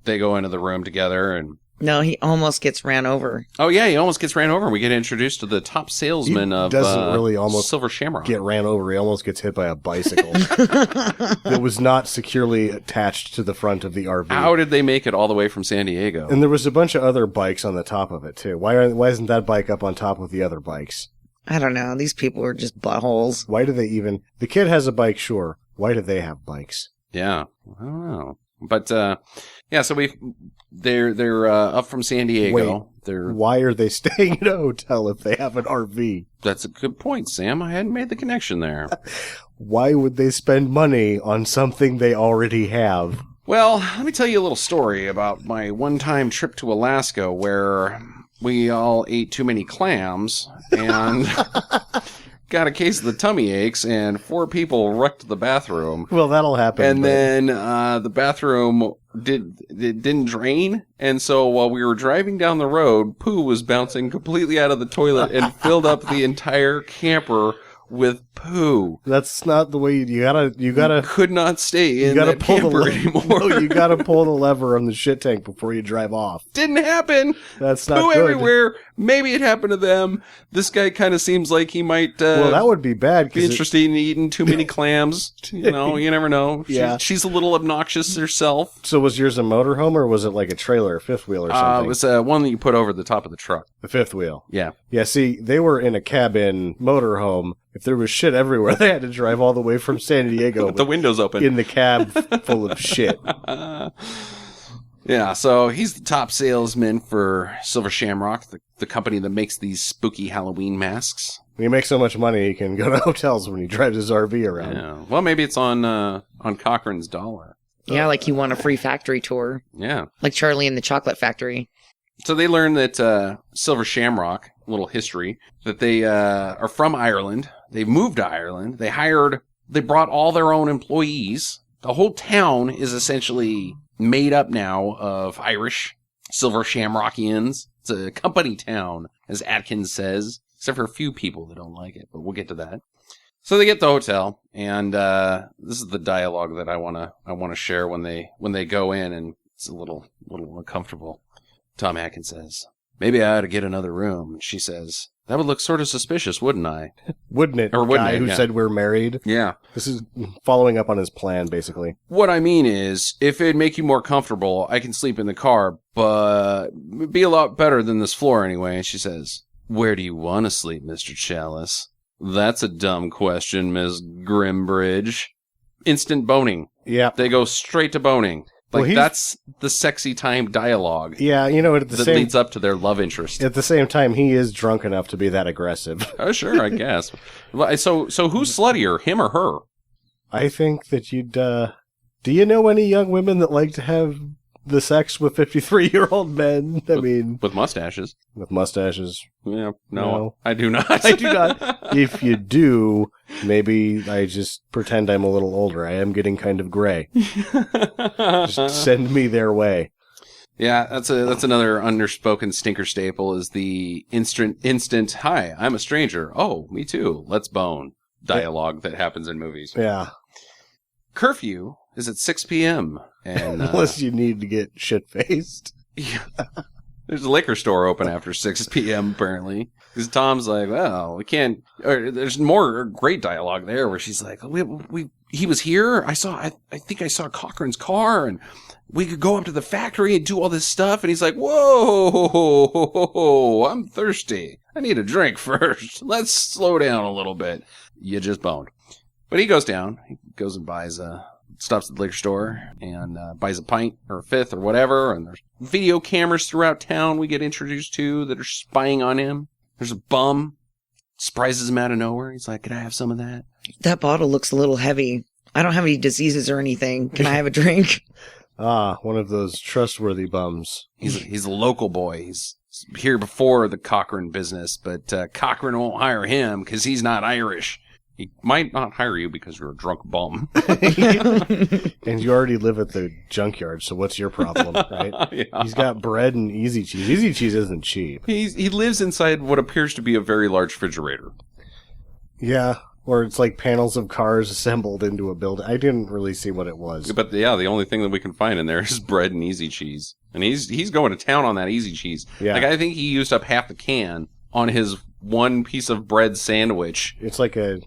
[SPEAKER 1] they go into the room together, and
[SPEAKER 4] No, he almost gets ran over.
[SPEAKER 1] oh yeah, he almost gets ran over, and we get introduced to the top salesman of
[SPEAKER 3] doesn't really almost
[SPEAKER 1] Silver Shamrock.
[SPEAKER 3] get ran over. He almost gets hit by a bicycle that was not securely attached to the front of the RV.
[SPEAKER 1] How did they make it all the way from San Diego?
[SPEAKER 3] And there was a bunch of other bikes on the top of it too. Why isn't that bike up on top with the other bikes?
[SPEAKER 4] I don't know. These people are just buttholes.
[SPEAKER 3] Why do they even? The kid has a bike, sure. Why do they have bikes?
[SPEAKER 1] Yeah, I don't know. But yeah, so they're up from San Diego.
[SPEAKER 3] Why are they staying in a hotel if they have an RV?
[SPEAKER 1] That's a good point, Sam. I hadn't made the connection there.
[SPEAKER 3] Why would they spend money on something they already have?
[SPEAKER 1] Well, let me tell you a little story about my one-time trip to Alaska where we all ate too many clams and got a case of the tummy aches, and 4 people wrecked the bathroom.
[SPEAKER 3] Well, that'll happen.
[SPEAKER 1] And then the bathroom didn't drain, and so while we were driving down the road, poo was bouncing completely out of the toilet and filled up the entire camper with poo.
[SPEAKER 3] That's not the way you gotta
[SPEAKER 1] could not stay in that camper anymore.
[SPEAKER 3] No, you gotta pull the lever on the shit tank before you drive off.
[SPEAKER 1] Didn't happen.
[SPEAKER 3] That's not
[SPEAKER 1] poo
[SPEAKER 3] good.
[SPEAKER 1] Everywhere. Maybe it happened to them. This guy kind of seems like he might
[SPEAKER 3] well, that would be bad.
[SPEAKER 1] Be interested in eating too many clams. You know, you never know.
[SPEAKER 3] Yeah.
[SPEAKER 1] She's a little obnoxious herself.
[SPEAKER 3] So was yours a motorhome, or was it like a trailer, a fifth wheel or something?
[SPEAKER 1] It was one that you put over the top of the truck.
[SPEAKER 3] The fifth wheel.
[SPEAKER 1] Yeah.
[SPEAKER 3] Yeah, see, they were in a cabin motorhome. If there was shit everywhere, they had to drive all the way from San Diego
[SPEAKER 1] with the windows open
[SPEAKER 3] in the cab full of shit.
[SPEAKER 1] Yeah, so he's the top salesman for Silver Shamrock, the company that makes these spooky Halloween masks.
[SPEAKER 3] He makes so much money he can go to hotels when he drives his RV around.
[SPEAKER 1] Yeah. Well, maybe it's on Cochrane's dollar.
[SPEAKER 4] Yeah, like he won a free factory tour.
[SPEAKER 1] Yeah.
[SPEAKER 4] Like Charlie and the Chocolate Factory.
[SPEAKER 1] So they learned that Silver Shamrock, a little history, that they are from Ireland. They moved to Ireland. They brought all their own employees. The whole town is essentially made up now of Irish Silver Shamrockians. It's a company town, as Atkins says, except for a few people that don't like it, but we'll get to that. So they get the hotel, and this is the dialogue that I wanna share when they go in, and it's a little uncomfortable. Tom Atkins says, "Maybe I ought to get another room." And she says, "That would look sort of suspicious, wouldn't I?"
[SPEAKER 3] Wouldn't it?
[SPEAKER 1] Or wouldn't
[SPEAKER 3] guy
[SPEAKER 1] it?
[SPEAKER 3] who
[SPEAKER 1] Yeah.
[SPEAKER 3] said we're married.
[SPEAKER 1] Yeah.
[SPEAKER 3] This is following up on his plan, basically.
[SPEAKER 1] What I mean is, if it'd make you more comfortable, I can sleep in the car, but it'd be a lot better than this floor anyway. And she says, "Where do you want to sleep, Mr. Chalice?" "That's a dumb question, Ms. Grimbridge." Instant boning.
[SPEAKER 3] Yeah.
[SPEAKER 1] They go straight to boning. Like,
[SPEAKER 3] Well,
[SPEAKER 1] that's the sexy time dialogue
[SPEAKER 3] Yeah, you know, at the
[SPEAKER 1] that
[SPEAKER 3] same
[SPEAKER 1] leads up to their love interest.
[SPEAKER 3] at the same time, he is drunk enough to be that aggressive.
[SPEAKER 1] Oh, sure, I guess. So who's sluttier, him or her?
[SPEAKER 3] I think that you'd. Do you know any young women that like to have the sex with 53-year-old men? I mean,
[SPEAKER 1] With mustaches.
[SPEAKER 3] with mustaches.
[SPEAKER 1] Yeah, no,
[SPEAKER 3] No.
[SPEAKER 1] I do not.
[SPEAKER 3] I do not. If you do, maybe I just pretend I'm a little older. I am getting kind of gray. Just send me their way.
[SPEAKER 1] Yeah, that's another underspoken stinker staple is the instant hi, I'm a stranger. Oh, me too. Let's bone dialogue that happens in movies.
[SPEAKER 3] Yeah.
[SPEAKER 1] Curfew is at 6 p.m. and
[SPEAKER 3] Unless you need to get shit-faced.
[SPEAKER 1] there's a liquor store open after 6 p.m. apparently. Because Tom's like, well, we can't. Or there's more great dialogue there where she's like, he was here. I think I saw Cochrane's car, and we could go up to the factory and do all this stuff. And he's like, whoa, I'm thirsty. I need a drink first. Let's slow down a little bit. You just boned. But he goes down. He goes and stops at the liquor store and buys a pint or a fifth or whatever. And there's video cameras throughout town we get introduced to that are spying on him. There's a bum. Surprises him out of nowhere. He's like, "Can I have some of that?"
[SPEAKER 4] That bottle looks a little heavy. I don't have any diseases or anything. Can I have a drink?
[SPEAKER 3] Ah, one of those trustworthy bums.
[SPEAKER 1] He's a local boy. He's here before the Cochrane business, but Cochrane won't hire him because he's not Irish. He might not hire you because you're a drunk bum.
[SPEAKER 3] And you already live at the junkyard, so what's your problem, right?
[SPEAKER 1] Yeah.
[SPEAKER 3] He's got bread and easy cheese. Easy cheese isn't cheap.
[SPEAKER 1] He lives inside what appears to be a very large refrigerator.
[SPEAKER 3] Yeah, or it's like panels of cars assembled into a building. I didn't really see what it was.
[SPEAKER 1] But yeah, the only thing that we can find in there is bread and easy cheese. And he's going to town on that easy cheese.
[SPEAKER 3] Yeah.
[SPEAKER 1] Like, I think he used up half the can on his one piece of bread sandwich.
[SPEAKER 3] It's like a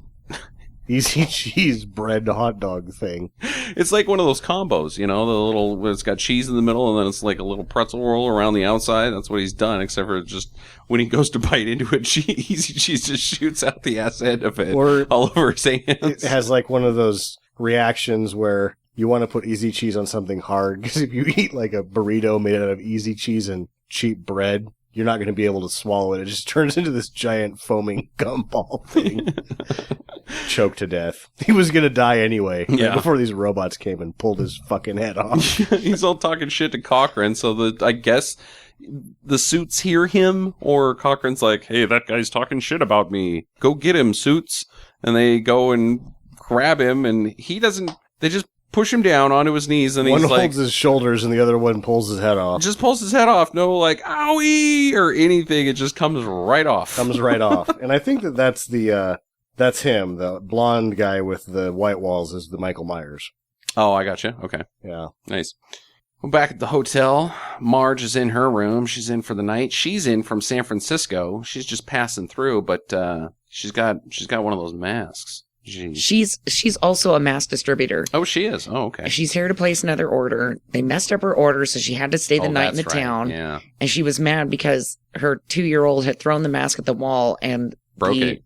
[SPEAKER 3] easy cheese bread hot dog thing.
[SPEAKER 1] It's like one of those combos, you know, the little, where it's got cheese in the middle and then it's like a little pretzel roll around the outside. That's what he's done, except for just when he goes to bite into it, easy cheese just shoots out the ass end of it
[SPEAKER 3] Or
[SPEAKER 1] all over his hands.
[SPEAKER 3] it has like one of those reactions where you want to put easy cheese on something hard, because if you eat like a burrito made out of easy cheese and cheap bread, you're not going to be able to swallow it. It just turns into this giant foaming gumball thing. Choked to death. He was going to die anyway. Right before these robots came and pulled his fucking head off.
[SPEAKER 1] He's all talking shit to Cochran, so I guess the suits hear him, or Cochran's like, hey, that guy's talking shit about me. Go get him, suits. And they go and grab him, and they just push him down onto his knees, and
[SPEAKER 3] one
[SPEAKER 1] he's like...
[SPEAKER 3] holds his shoulders, and the other one pulls his head off.
[SPEAKER 1] Just pulls his head off. No, like, owie, or anything. It just comes right off.
[SPEAKER 3] Comes right off. And I think that's that's him. The blonde guy with the white walls is the Michael Meyers.
[SPEAKER 1] Oh, I gotcha. Okay.
[SPEAKER 3] Yeah.
[SPEAKER 1] Nice. Well, back at the hotel, Marge is in her room. She's in for the night. She's in from San Francisco. She's just passing through, but she's got one of those masks.
[SPEAKER 4] She's also a mask distributor.
[SPEAKER 1] Oh, she is. Oh, okay.
[SPEAKER 4] She's here to place another order. They messed up her order, so she had to stay the night in the town.
[SPEAKER 1] Yeah.
[SPEAKER 4] And she was mad because her 2-year-old had thrown the mask at the wall, and
[SPEAKER 1] broke it.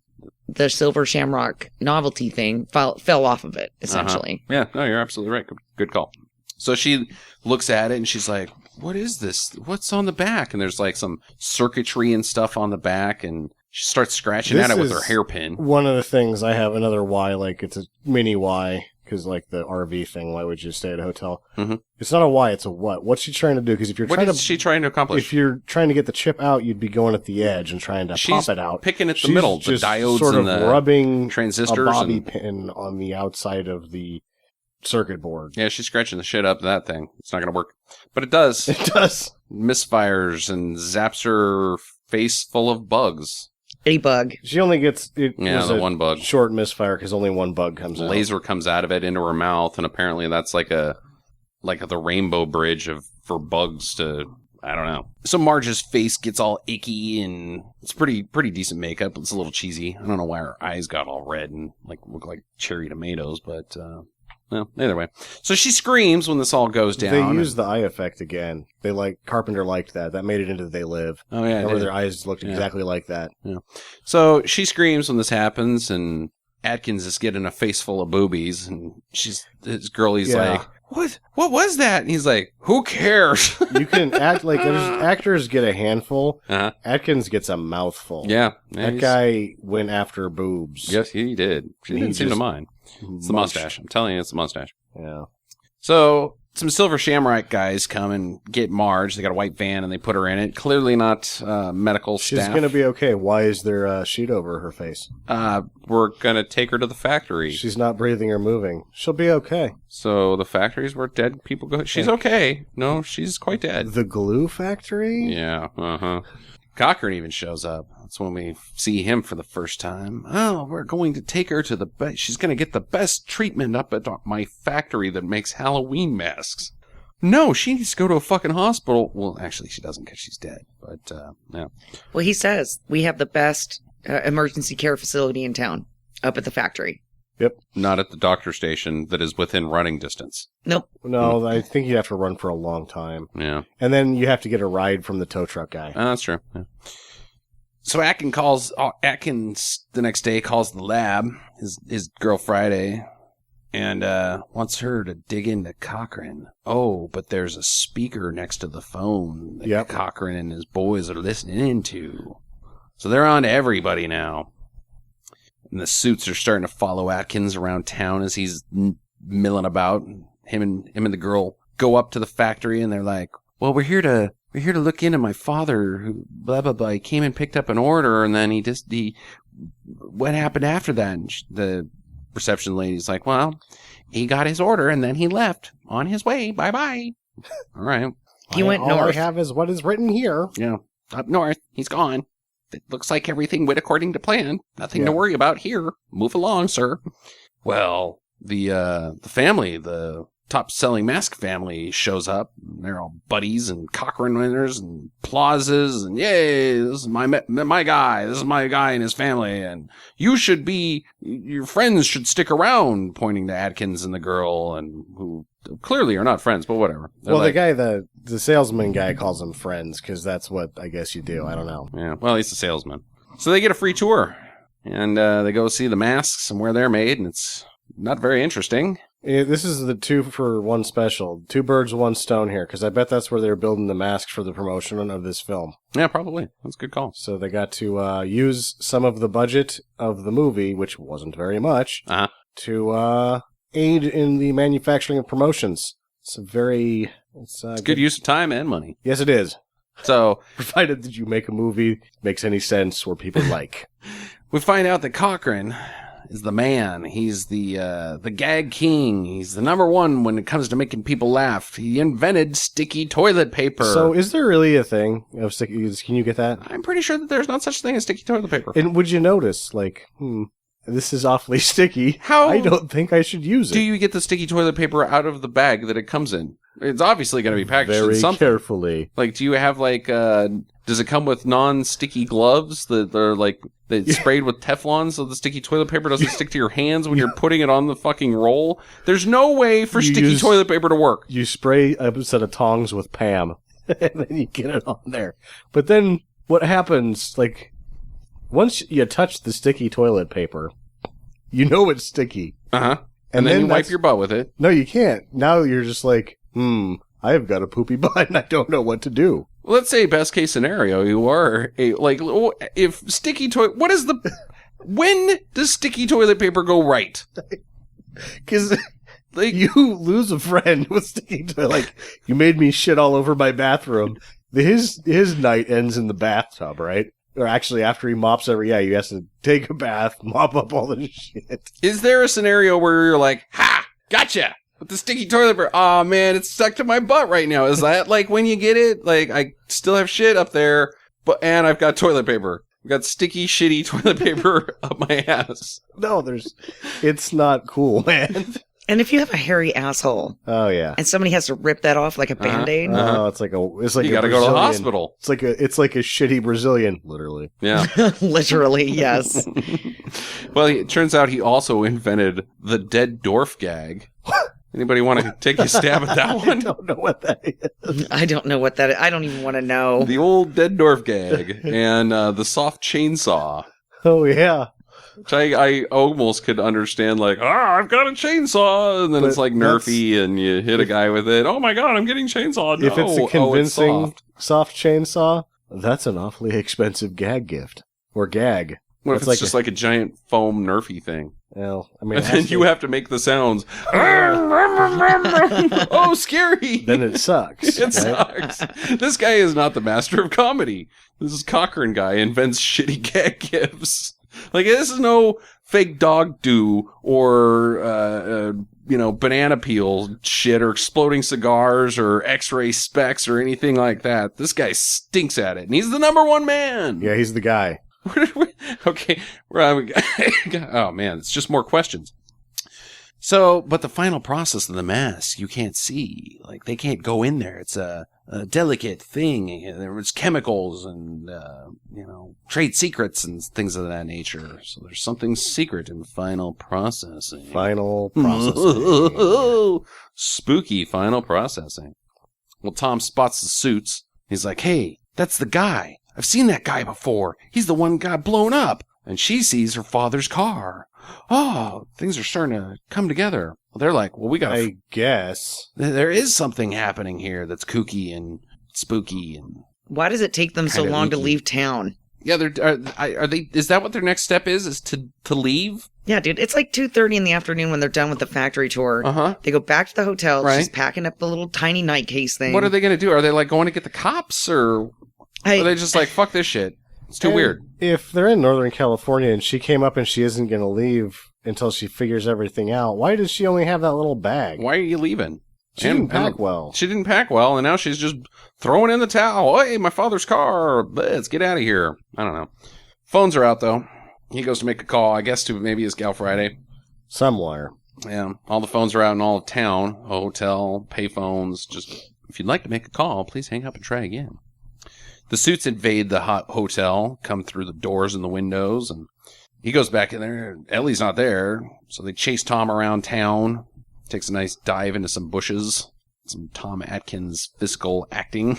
[SPEAKER 4] The Silver Shamrock novelty thing fell off of it, essentially.
[SPEAKER 1] Yeah, no, you're absolutely right. Good call. So she looks at it and she's like, what is this? What's on the back? And there's like some circuitry and stuff on the back, and she starts scratching at it with her hairpin.
[SPEAKER 3] One of the things I have another why, like it's a mini why, because like the RV thing, why would you stay at a hotel?
[SPEAKER 1] Mm-hmm.
[SPEAKER 3] It's not a why, it's a what. What's she trying to do? Because if you're
[SPEAKER 1] what is she trying to accomplish?
[SPEAKER 3] If you're trying to get the chip out, you'd be going at the edge and trying to pop it out.
[SPEAKER 1] Picking at the middle, the diodes
[SPEAKER 3] sort
[SPEAKER 1] and
[SPEAKER 3] of
[SPEAKER 1] the
[SPEAKER 3] rubbing
[SPEAKER 1] transistors,
[SPEAKER 3] a bobby pin on the outside of the circuit board.
[SPEAKER 1] Yeah, she's scratching the shit up of that thing. It's not going to work, but it does.
[SPEAKER 3] It does.
[SPEAKER 1] Misfires and zaps her face full of bugs.
[SPEAKER 4] A bug.
[SPEAKER 3] She only gets
[SPEAKER 1] one bug.
[SPEAKER 3] Short misfire because only one bug comes out.
[SPEAKER 1] Laser comes out of it into her mouth, and apparently that's like the rainbow bridge for bugs to, I don't know. So Marge's face gets all icky, and it's pretty decent makeup. It's a little cheesy. I don't know why her eyes got all red and look like cherry tomatoes, but no, either way. So she screams when this all goes down.
[SPEAKER 3] They use the eye effect again. Carpenter liked that. That made it into They Live.
[SPEAKER 1] Oh yeah,
[SPEAKER 3] where their eyes looked exactly like that.
[SPEAKER 1] Yeah. So she screams when this happens, and Atkins is getting a face full of boobies, and his girlie's like, What was that? And he's like, who cares?
[SPEAKER 3] You can act like actors get a handful.
[SPEAKER 1] Uh-huh.
[SPEAKER 3] Atkins gets a mouthful.
[SPEAKER 1] Yeah.
[SPEAKER 3] That guy went after boobs.
[SPEAKER 1] Yes, he did. She didn't seem to mind. It's the mustache. I'm telling you, it's the mustache.
[SPEAKER 3] Yeah.
[SPEAKER 1] So some Silver Shamrock guys come and get Marge. They got a white van and they put her in it. Clearly not medical staff.
[SPEAKER 3] She's going to be okay. Why is there a sheet over her face?
[SPEAKER 1] We're going to take her to the factory.
[SPEAKER 3] She's not breathing or moving. She'll be okay.
[SPEAKER 1] So the factories where dead people go. She's okay. No, she's quite dead.
[SPEAKER 3] The glue factory?
[SPEAKER 1] Yeah. Uh-huh. Cochran even shows up. That's when we see him for the first time. Oh, we're going to take her to the best. She's going to get the best treatment up at my factory that makes Halloween masks. No, she needs to go to a fucking hospital. Well, actually, she doesn't because she's dead. But, yeah.
[SPEAKER 4] Well, he says we have the best emergency care facility in town up at the factory.
[SPEAKER 3] Yep.
[SPEAKER 1] Not at the doctor station that is within running distance.
[SPEAKER 4] Nope.
[SPEAKER 3] No, I think you have to run for a long time.
[SPEAKER 1] Yeah.
[SPEAKER 3] And then you have to get a ride from the tow truck guy.
[SPEAKER 1] That's true. Yeah. So Atkins the next day calls the lab, his girl Friday, and wants her to dig into Cochran. Oh, but there's a speaker next to the phone that Cochran and his boys are listening into. So they're on to everybody now. And the suits are starting to follow Atkins around town as he's milling about. Him and the girl go up to the factory, and they're like, well, we're here to look into my father, who blah, blah, blah. He came and picked up an order, and then what happened after that? And the reception lady's like, well, he got his order, and then he left on his way. Bye-bye. All right.
[SPEAKER 4] He went north.
[SPEAKER 3] All I have is what is written here.
[SPEAKER 1] Yeah. Up north. He's gone. It looks like everything went according to plan. Nothing to worry about here. Move along, sir. Well, the family, the top-selling mask family, shows up. They're all buddies and Cochran winners and applauses and yay! This is my guy. This is my guy and his family. And your friends should stick around. Pointing to Atkins and the girl, and who clearly are not friends, but whatever. They're
[SPEAKER 3] the guy, the salesman guy, calls them friends because that's what I guess you do. I don't know.
[SPEAKER 1] Yeah. Well, he's a salesman. So they get a free tour, and they go see the masks and where they're made, and it's not very interesting.
[SPEAKER 3] This is the 2-for-1 special. 2 birds, 1 stone here, because I bet that's where they're building the masks for the promotion of this film.
[SPEAKER 1] Yeah, probably. That's a good call.
[SPEAKER 3] So they got to use some of the budget of the movie, which wasn't very much, to aid in the manufacturing of promotions. It's a
[SPEAKER 1] good use of time and money.
[SPEAKER 3] Yes, it is.
[SPEAKER 1] So,
[SPEAKER 3] provided that you make a movie that makes any sense or people like.
[SPEAKER 1] We find out that Cochran is the man. He's the gag king. He's the number one when it comes to making people laugh. He invented sticky toilet paper.
[SPEAKER 3] So is there really a thing of sticky? Can you get that?
[SPEAKER 1] I'm pretty sure that there's not such a thing as sticky toilet paper.
[SPEAKER 3] And would you notice, like, this is awfully sticky.
[SPEAKER 1] How
[SPEAKER 3] I don't think I should use it.
[SPEAKER 1] Do you get the sticky toilet paper out of the bag that it comes in? It's obviously going to be packaged in
[SPEAKER 3] very
[SPEAKER 1] something.
[SPEAKER 3] Carefully.
[SPEAKER 1] Like, do you have, like, does it come with non-sticky gloves that are, like, sprayed with Teflon so the sticky toilet paper doesn't stick to your hands when you're putting it on the fucking roll? There's no way for sticky toilet paper to work.
[SPEAKER 3] You spray a set of tongs with Pam, and then you get it on there. But then what happens, like, once you touch the sticky toilet paper, you know it's sticky.
[SPEAKER 1] Uh-huh. And then you wipe your butt with it.
[SPEAKER 3] No, you can't. Now you're just like, I've got a poopy butt and I don't know what to do.
[SPEAKER 1] Well, let's say best case scenario, you are if sticky toilet, when does sticky toilet paper go right?
[SPEAKER 3] Because you lose a friend with sticky toilet. Like, you made me shit all over my bathroom. His night ends in the bathtub, right? Or actually, after he mops he has to take a bath, mop up all the shit.
[SPEAKER 1] Is there a scenario where you're like, ha, gotcha, with the sticky toilet paper? Oh man, it's stuck to my butt right now. Is that like when you get it? Like, I still have shit up there, and I've got toilet paper. I've got sticky, shitty toilet paper up my ass.
[SPEAKER 3] No, it's not cool, man.
[SPEAKER 4] And if you have a hairy asshole,
[SPEAKER 3] and
[SPEAKER 4] somebody has to rip that off like a Band-Aid,
[SPEAKER 3] it's like
[SPEAKER 1] you gotta go to the hospital.
[SPEAKER 3] It's like a shitty Brazilian, literally.
[SPEAKER 1] Yeah,
[SPEAKER 4] literally, yes.
[SPEAKER 1] Well, it turns out he also invented the dead dwarf gag. Anybody want to take a stab at that one?
[SPEAKER 3] I don't know what that is.
[SPEAKER 4] I don't know what that is. I don't even want to know.
[SPEAKER 1] The old dead dwarf gag and the soft chainsaw.
[SPEAKER 3] Oh yeah.
[SPEAKER 1] Which I almost could understand, like, I've got a chainsaw, and then it's like nerfy, and you hit a guy with it. Oh my god, I'm getting chainsawed. No.
[SPEAKER 3] If it's a convincing
[SPEAKER 1] it's
[SPEAKER 3] soft chainsaw, that's an awfully expensive gag gift. Or gag.
[SPEAKER 1] What if it's just like a giant foam nerfy thing?
[SPEAKER 3] Well, I mean,
[SPEAKER 1] and then you have to make the sounds. Oh, scary!
[SPEAKER 3] Then it sucks.
[SPEAKER 1] It sucks. This guy is not the master of comedy. This is Cochran guy invents shitty gag gifts. Like, this is no fake dog do or, banana peel shit or exploding cigars or x-ray specs or anything like that. This guy stinks at it, and he's the number one man.
[SPEAKER 3] Yeah, he's the guy.
[SPEAKER 1] Okay. Oh, man, it's just more questions. So, but the final process of the mask, you can't see. Like, they can't go in there. It's a delicate thing. There's chemicals and, trade secrets and things of that nature. So there's something secret in final processing. Spooky final processing. Well, Tom spots the suits. He's like, hey, that's the guy. I've seen that guy before. He's the one got blown up. And she sees her father's car. Oh, things are starting to come together. Well, they're like, well, we got.
[SPEAKER 3] I guess
[SPEAKER 1] there is something happening here that's kooky and spooky and.
[SPEAKER 4] Why does it take them so long to leave town?
[SPEAKER 1] Yeah, are they? Is that what their next step is? Is to leave?
[SPEAKER 4] Yeah, dude. It's like 2:30 in the afternoon when they're done with the factory tour. They go back to the hotel. Right. She's packing up the little tiny night case thing.
[SPEAKER 1] What are they going to do? Are they like going to get the cops, or are they just like, fuck this shit? It's too weird.
[SPEAKER 3] If they're in Northern California and she came up and she isn't going to leave until she figures everything out, why does she only have that little bag?
[SPEAKER 1] Why are you leaving?
[SPEAKER 3] She didn't pack well.
[SPEAKER 1] She didn't pack well, and now she's just throwing in the towel. Hey, my father's car. Let's get out of here. I don't know. Phones are out, though. He goes to make a call, I guess, to maybe his gal Friday.
[SPEAKER 3] Somewhere.
[SPEAKER 1] Yeah, all the phones are out in all of town. Hotel, pay phones. Just, if you'd like to make a call, please hang up and try again. The suits invade the hot hotel, come through the doors and the windows, and he goes back in there. Ellie's not there, so they chase Tom around town. Takes a nice dive into some bushes. Some Tom Atkins physical acting.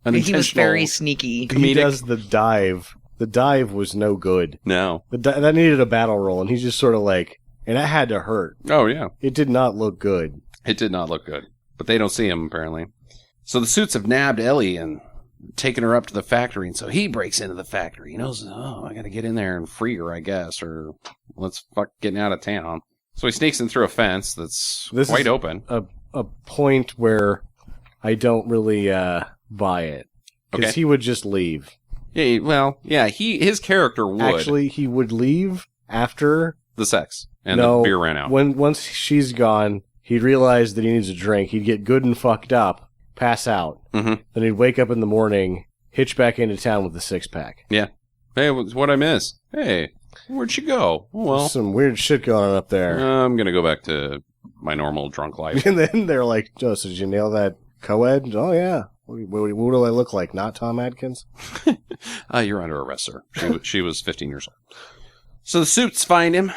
[SPEAKER 4] He was very sneaky.
[SPEAKER 1] Comedic.
[SPEAKER 3] He does the dive. The dive was no good.
[SPEAKER 1] No.
[SPEAKER 3] That needed a battle roll, and he's just sort of like, And that had to hurt.
[SPEAKER 1] Oh, yeah.
[SPEAKER 3] It did not look good.
[SPEAKER 1] It did not look good. But they don't see him, apparently. So the suits have nabbed Ellie and taken her up to the factory. And so he breaks into the factory. He knows, I got to get in there and free her, I guess. Or let's fuck getting out of town. So he sneaks in through a fence that's quite open.
[SPEAKER 3] A point where I don't really buy it. Because he would just leave.
[SPEAKER 1] Yeah, his character would.
[SPEAKER 3] Actually, he would leave after
[SPEAKER 1] the sex and the beer ran out.
[SPEAKER 3] Once she's gone, he'd realize that he needs a drink. He'd get good and fucked up, pass out.
[SPEAKER 1] Mm-hmm.
[SPEAKER 3] Then he'd wake up in the morning, hitch back into town with a six-pack.
[SPEAKER 1] Yeah. Hey, what'd I miss? Hey, where'd she go? Oh, well.
[SPEAKER 3] There's some weird shit going on up there.
[SPEAKER 1] I'm going to go back to my normal drunk life.
[SPEAKER 3] And then they're like, so did you nail that co-ed? Oh, yeah. What do I look like? Not Tom Atkins?
[SPEAKER 1] You're under arrest, sir. She was 15 years old. So the suits find him.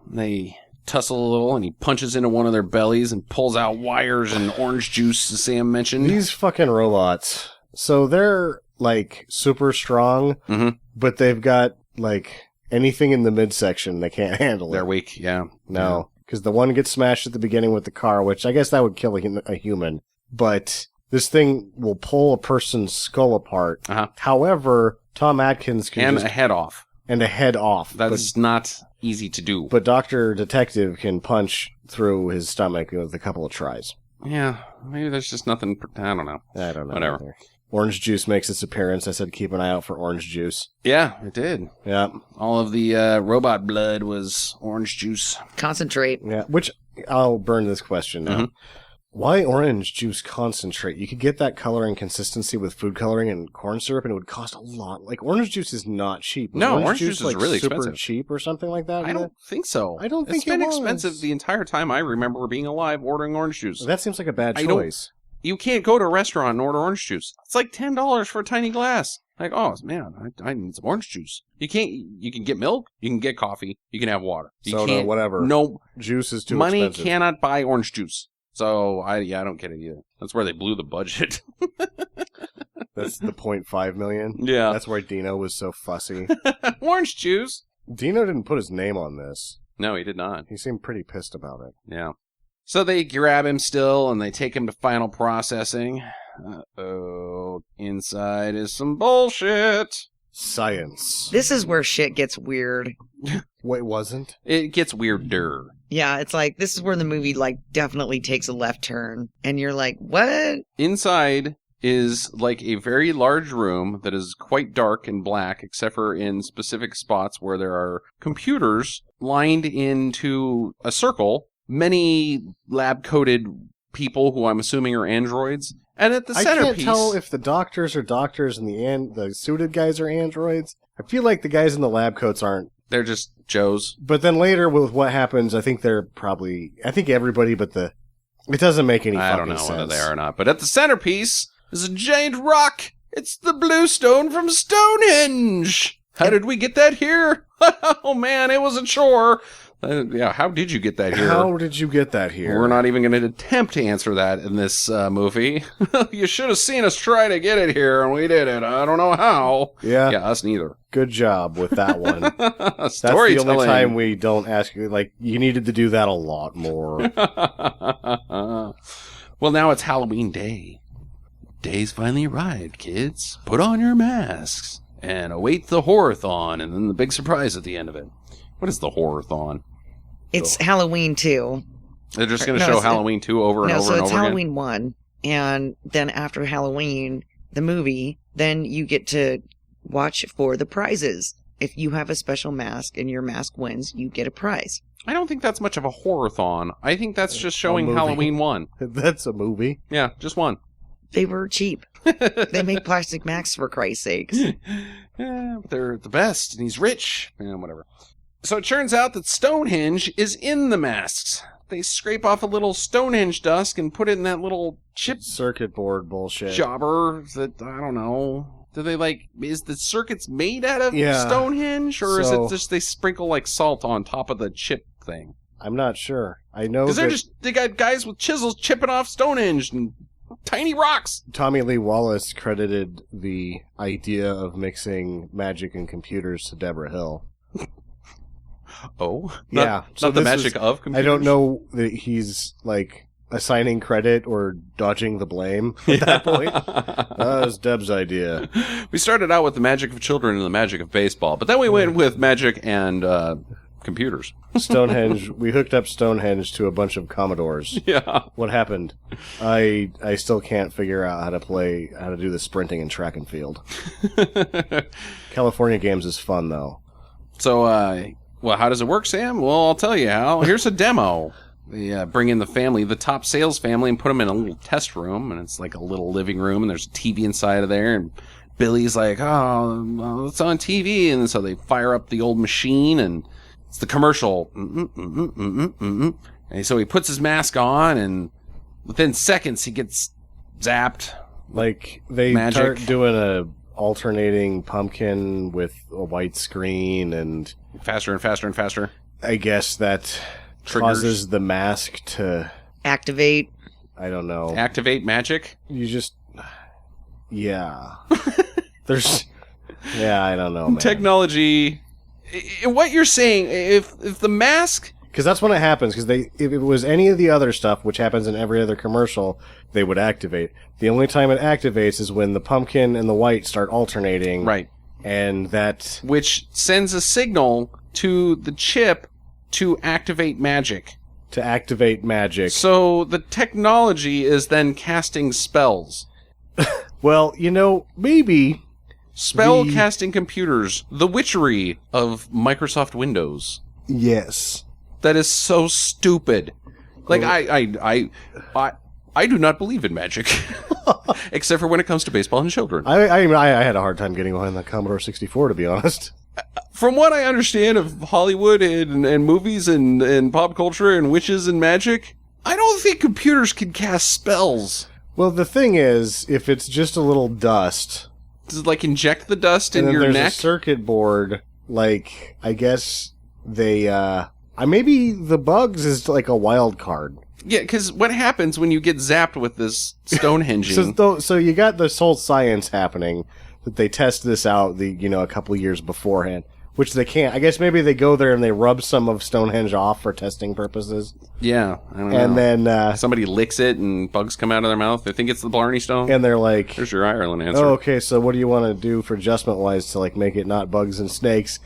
[SPEAKER 1] They tussle a little, and he punches into one of their bellies and pulls out wires and orange juice, as Sam mentioned.
[SPEAKER 3] These fucking robots. So they're, like, super strong, but they've got, like, anything in the midsection they can't handle.
[SPEAKER 1] They're weak, yeah.
[SPEAKER 3] No, because the one gets smashed at the beginning with the car, which I guess that would kill a human. But this thing will pull a person's skull apart.
[SPEAKER 1] Uh-huh.
[SPEAKER 3] However, Tom Atkins can
[SPEAKER 1] a head off.
[SPEAKER 3] And a head off.
[SPEAKER 1] That's not easy to do.
[SPEAKER 3] But Dr. Detective can punch through his stomach with a couple of tries.
[SPEAKER 1] Yeah, maybe there's just nothing. I don't know.
[SPEAKER 3] I don't know.
[SPEAKER 1] Whatever.
[SPEAKER 3] Either. Orange juice makes its appearance. I said keep an eye out for orange juice.
[SPEAKER 1] Yeah, it did.
[SPEAKER 3] Yeah.
[SPEAKER 1] All of the robot blood was orange juice.
[SPEAKER 4] Concentrate.
[SPEAKER 3] Yeah, which I'll burn this question now.
[SPEAKER 1] Mm-hmm.
[SPEAKER 3] Why orange juice concentrate? You could get that color and consistency with food coloring and corn syrup, and it would cost a lot. Like, orange juice is not cheap.
[SPEAKER 1] No, orange juice is
[SPEAKER 3] like
[SPEAKER 1] really
[SPEAKER 3] super
[SPEAKER 1] expensive.
[SPEAKER 3] Cheap or something like that?
[SPEAKER 1] I don't think so.
[SPEAKER 3] I don't think
[SPEAKER 1] it's been
[SPEAKER 3] it was.
[SPEAKER 1] expensive the entire time I remember being alive ordering orange juice.
[SPEAKER 3] That seems like a bad choice.
[SPEAKER 1] You can't go to a restaurant and order orange juice. It's like $10 for a tiny glass. Like, oh, man, I need some orange juice. You can get milk, you can get coffee, you can have water.
[SPEAKER 3] Soda, whatever.
[SPEAKER 1] No.
[SPEAKER 3] Juice is too
[SPEAKER 1] expensive.
[SPEAKER 3] expensive.
[SPEAKER 1] Money cannot buy orange juice. So, I don't get it either. That's where they blew the budget.
[SPEAKER 3] That's the $0.5 million?
[SPEAKER 1] Yeah.
[SPEAKER 3] That's why Dino was so fussy.
[SPEAKER 1] Orange juice?
[SPEAKER 3] Dino didn't put his name on this.
[SPEAKER 1] No, he did not.
[SPEAKER 3] He seemed pretty pissed about it.
[SPEAKER 1] Yeah. So they grab him still, and they take him to final processing. Uh-oh. Inside is some bullshit.
[SPEAKER 3] Science.
[SPEAKER 4] This is where shit gets weird.
[SPEAKER 3] Wait, wasn't?
[SPEAKER 1] It gets weirder.
[SPEAKER 4] Yeah, it's like, this is where the movie, like, definitely takes a left turn. And you're like, what?
[SPEAKER 1] Inside is like a very large room that is quite dark and black, except for in specific spots where there are computers lined into a circle. Many lab-coated people who I'm assuming are androids. And at the centerpiece...
[SPEAKER 3] I can't tell if the doctors are doctors and the suited guys are androids. I feel like the guys in the lab coats aren't.
[SPEAKER 1] They're just Joes.
[SPEAKER 3] But then later with what happens, I think they're probably... I think everybody but the... It doesn't make any fucking sense. I don't know whether they
[SPEAKER 1] are or not. But at the centerpiece is a giant rock. It's the blue stone from Stonehenge. How did we get that here? Oh, man, it was a chore. Yeah, how did you get that here?
[SPEAKER 3] How did you get that here?
[SPEAKER 1] We're not even going to attempt to answer that in this movie. You should have seen us try to get it here, and we did it. I don't know how.
[SPEAKER 3] Yeah.
[SPEAKER 1] Yeah, us neither.
[SPEAKER 3] Good job with that one. That's the only time we don't ask you. Like, you needed to do that a lot more.
[SPEAKER 1] Well, now it's Halloween Day. Day's finally arrived, kids. Put on your masks and await the horror-thon, and then the big surprise at the end of it. What is the horror-thon?
[SPEAKER 4] It's Halloween 2.
[SPEAKER 1] They're just going to show Halloween 2 over and over and over again?
[SPEAKER 4] No, so it's Halloween 1. And then after Halloween, the movie, then you get to watch for the prizes. If you have a special mask and your mask wins, you get a prize.
[SPEAKER 1] I don't think that's much of a horror-thon. I think that's just showing Halloween 1.
[SPEAKER 3] That's a movie.
[SPEAKER 1] Yeah, just one.
[SPEAKER 4] They were cheap. They make plastic masks, for Christ's sakes.
[SPEAKER 1] Yeah, but they're the best, and he's rich. Yeah, whatever. So it turns out that Stonehenge is in the masks. They scrape off a little Stonehenge dust and put it in that little chip
[SPEAKER 3] circuit board bullshit
[SPEAKER 1] jobber that, I don't know. Do they is the circuits made out of Stonehenge? Or is it just they sprinkle salt on top of the chip thing?
[SPEAKER 3] I'm not sure. I know
[SPEAKER 1] because they got guys with chisels chipping off Stonehenge and tiny rocks.
[SPEAKER 3] Tommy Lee Wallace credited the idea of mixing magic and computers to Deborah Hill.
[SPEAKER 1] Oh,
[SPEAKER 3] Yeah. So
[SPEAKER 1] not the
[SPEAKER 3] this
[SPEAKER 1] magic of computers.
[SPEAKER 3] I don't know that he's like assigning credit or dodging the blame at that point. That was Deb's idea.
[SPEAKER 1] We started out with the magic of children and the magic of baseball, but then we went with magic and computers.
[SPEAKER 3] Stonehenge. We hooked up Stonehenge to a bunch of Commodores.
[SPEAKER 1] Yeah.
[SPEAKER 3] What happened? I still can't figure out how to do the sprinting in track and field. California Games is fun though.
[SPEAKER 1] So, well, how does it work, Sam? Well, I'll tell you how. Here's a demo. They bring in the family, the top sales family, and put them in a little test room, and it's like a little living room, and there's a TV inside of there, and Billy's like, oh, well, it's on TV, and so they fire up the old machine, and it's the commercial. And so he puts his mask on, and within seconds he gets zapped.
[SPEAKER 3] Like they start doing a alternating pumpkin with a white screen, and
[SPEAKER 1] faster and faster and faster.
[SPEAKER 3] I guess that causes the mask to
[SPEAKER 4] activate.
[SPEAKER 3] I don't know.
[SPEAKER 1] Activate magic?
[SPEAKER 3] You just... Yeah. There's... Yeah, I don't know, man.
[SPEAKER 1] Technology... What you're saying, if the mask...
[SPEAKER 3] Because that's when it happens, because if it was any of the other stuff, which happens in every other commercial, they would activate. The only time it activates is when the pumpkin and the white start alternating.
[SPEAKER 1] Right.
[SPEAKER 3] And that...
[SPEAKER 1] Which sends a signal to the chip to activate magic.
[SPEAKER 3] To activate magic.
[SPEAKER 1] So the technology is then casting spells.
[SPEAKER 3] Well, maybe...
[SPEAKER 1] Spell casting computers. The witchery of Microsoft Windows.
[SPEAKER 3] Yes.
[SPEAKER 1] That is so stupid. Like, I do not believe in magic. Except for when it comes to baseball and children.
[SPEAKER 3] I had a hard time getting behind the Commodore 64, to be honest.
[SPEAKER 1] From what I understand of Hollywood and movies and pop culture and witches and magic, I don't think computers can cast spells.
[SPEAKER 3] Well, the thing is, if it's just a little dust...
[SPEAKER 1] Does it, like, inject the dust in your
[SPEAKER 3] neck?
[SPEAKER 1] neck?
[SPEAKER 3] There's a circuit board, like, I guess they, maybe the bugs is like a wild card.
[SPEAKER 1] Yeah, because what happens when you get zapped with this Stonehenge?
[SPEAKER 3] So you got this whole science happening that they test this out, a couple years beforehand, which they can't. I guess maybe they go there and they rub some of Stonehenge off for testing purposes.
[SPEAKER 1] Yeah, I don't know.
[SPEAKER 3] And then
[SPEAKER 1] somebody licks it and bugs come out of their mouth. They think it's the Blarney Stone.
[SPEAKER 3] And they're like,
[SPEAKER 1] "There's your Ireland answer."
[SPEAKER 3] Oh, okay. So what do you want to do for adjustment wise to like make it not bugs and snakes?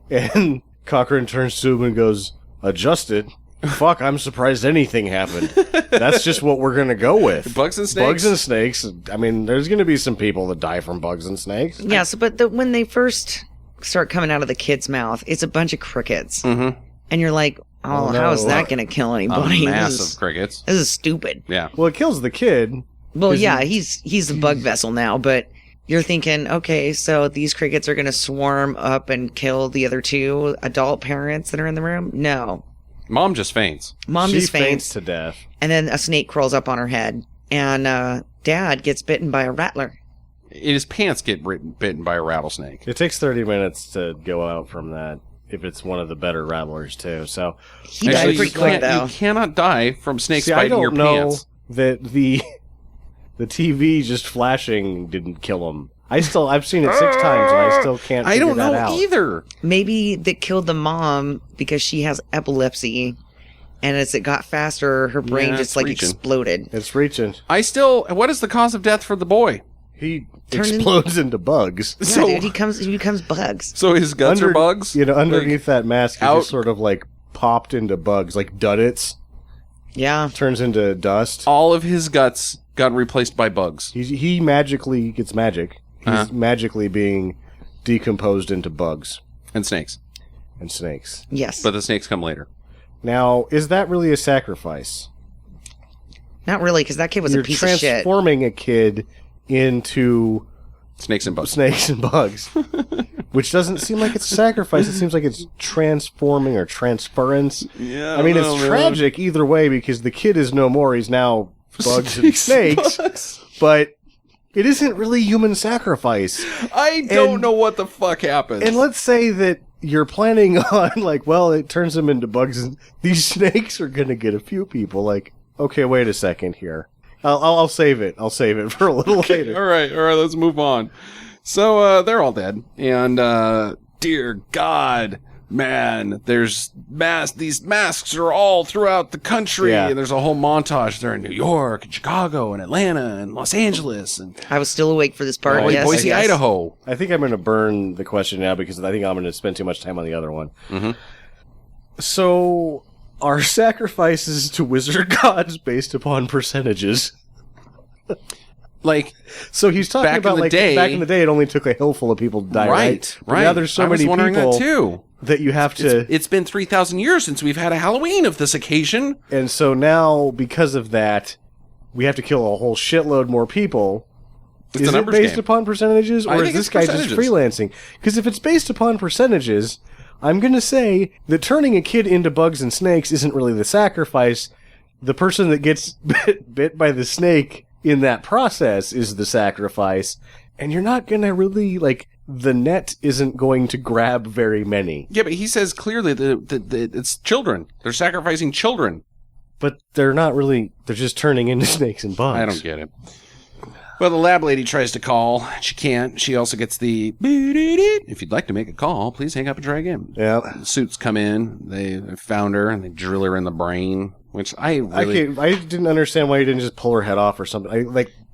[SPEAKER 3] And Cochran turns to him and goes, "Adjust it." Fuck, I'm surprised anything happened. That's just what we're going to go with.
[SPEAKER 1] Bugs and snakes?
[SPEAKER 3] Bugs and snakes. I mean, there's going to be some people that die from bugs and snakes.
[SPEAKER 4] Yeah, but when they first start coming out of the kid's mouth, it's a bunch of crickets.
[SPEAKER 1] Mm-hmm.
[SPEAKER 4] And you're like, oh,
[SPEAKER 3] no.
[SPEAKER 4] how is that going to kill anybody?
[SPEAKER 1] A mass of crickets.
[SPEAKER 4] This is stupid.
[SPEAKER 1] Yeah.
[SPEAKER 3] Well, it kills the kid.
[SPEAKER 4] Well, yeah, he's a bug vessel now, but you're thinking, okay, so these crickets are going to swarm up and kill the other two adult parents that are in the room? No.
[SPEAKER 1] Mom just faints.
[SPEAKER 3] She faints to death.
[SPEAKER 4] And then a snake crawls up on her head. And Dad gets bitten by a rattler.
[SPEAKER 1] His pants get bitten by a rattlesnake.
[SPEAKER 3] It takes 30 minutes to go out from that, if it's one of the better rattlers, too. So
[SPEAKER 4] he died pretty quick, though.
[SPEAKER 1] You cannot die from snakes
[SPEAKER 3] See,
[SPEAKER 1] biting your pants.
[SPEAKER 3] I don't know that the TV just flashing didn't kill him. I've seen it 6 times, and I still can't figure that out.
[SPEAKER 1] I don't know either.
[SPEAKER 4] Maybe that killed the mom because she has epilepsy, and as it got faster, her brain just like exploded.
[SPEAKER 3] It's reaching.
[SPEAKER 1] What is the cause of death for the boy?
[SPEAKER 3] He explodes into bugs.
[SPEAKER 4] Yeah,
[SPEAKER 1] So-
[SPEAKER 4] dude, he becomes bugs.
[SPEAKER 1] So his guts are bugs?
[SPEAKER 3] Underneath that mask, he
[SPEAKER 1] out-
[SPEAKER 3] just sort of like popped into bugs, like duddits.
[SPEAKER 4] Yeah.
[SPEAKER 3] Turns into dust.
[SPEAKER 1] All of his guts got replaced by bugs.
[SPEAKER 3] He magically gets magic. He's magically being decomposed into bugs.
[SPEAKER 1] And snakes.
[SPEAKER 3] And snakes.
[SPEAKER 4] Yes.
[SPEAKER 1] But the snakes come later.
[SPEAKER 3] Now, is that really a sacrifice?
[SPEAKER 4] Not really, because that kid was
[SPEAKER 3] You're
[SPEAKER 4] a piece of shit.
[SPEAKER 3] transforming a kid into
[SPEAKER 1] Snakes and bugs.
[SPEAKER 3] snakes and bugs. Which doesn't seem like it's a sacrifice. It seems like it's transforming or transference.
[SPEAKER 1] Yeah,
[SPEAKER 3] I mean, it's tragic either way because the kid is no more. He's now bugs and snakes. But it isn't really human sacrifice.
[SPEAKER 1] I don't know what the fuck happened.
[SPEAKER 3] And let's say that you're planning on, like, well, it turns them into bugs, and these snakes are going to get a few people. Like, okay, wait a second here. I'll save it. I'll save it for a little later.
[SPEAKER 1] All right, let's move on. So, they're all dead. And, dear God, man, there's these masks are all throughout the country,
[SPEAKER 3] Yeah.
[SPEAKER 1] and there's a whole montage. They're in New York, and Chicago, and Atlanta, and Los Angeles, and
[SPEAKER 4] I was still awake for this part. Yes,
[SPEAKER 1] Boise,
[SPEAKER 4] yes.
[SPEAKER 1] Idaho.
[SPEAKER 3] I think I'm going to burn the question now because I think I'm going to spend too much time on the other one.
[SPEAKER 1] Mm-hmm.
[SPEAKER 3] So, are sacrifices to wizard gods based upon percentages?
[SPEAKER 1] Like,
[SPEAKER 3] So he's talking
[SPEAKER 1] Back in
[SPEAKER 3] about
[SPEAKER 1] the
[SPEAKER 3] like
[SPEAKER 1] day-
[SPEAKER 3] back in the day, it only took a handful of people to die, right? But
[SPEAKER 1] right.
[SPEAKER 3] now there's so
[SPEAKER 1] I was
[SPEAKER 3] many
[SPEAKER 1] wondering
[SPEAKER 3] people
[SPEAKER 1] that too.
[SPEAKER 3] that you have to,
[SPEAKER 1] It's been 3,000 years since we've had a Halloween of this occasion.
[SPEAKER 3] and so now because of that, we have to kill a whole shitload more people.
[SPEAKER 1] It's
[SPEAKER 3] Is
[SPEAKER 1] a
[SPEAKER 3] it
[SPEAKER 1] numbers
[SPEAKER 3] based
[SPEAKER 1] game.
[SPEAKER 3] upon percentages,
[SPEAKER 1] I
[SPEAKER 3] or is
[SPEAKER 1] think
[SPEAKER 3] this
[SPEAKER 1] it's
[SPEAKER 3] guy just
[SPEAKER 1] percentages.
[SPEAKER 3] freelancing? Because if it's based upon percentages, I'm going to say that turning a kid into bugs and snakes isn't really the sacrifice. The person that gets bit by the snake in that process is the sacrifice. And you're not going to really, like, the net isn't going to grab very many.
[SPEAKER 1] Yeah, but he says clearly that it's children. They're sacrificing children.
[SPEAKER 3] But they're not really, they're just turning into snakes and bugs.
[SPEAKER 1] I don't get it. Well, the lab lady tries to call. She can't. She also gets the... If you'd like to make a call, please hang up and try again.
[SPEAKER 3] Yeah.
[SPEAKER 1] The suits come in. They found her, and they drill her in the brain, which I really...
[SPEAKER 3] I didn't understand why you didn't just pull her head off or something.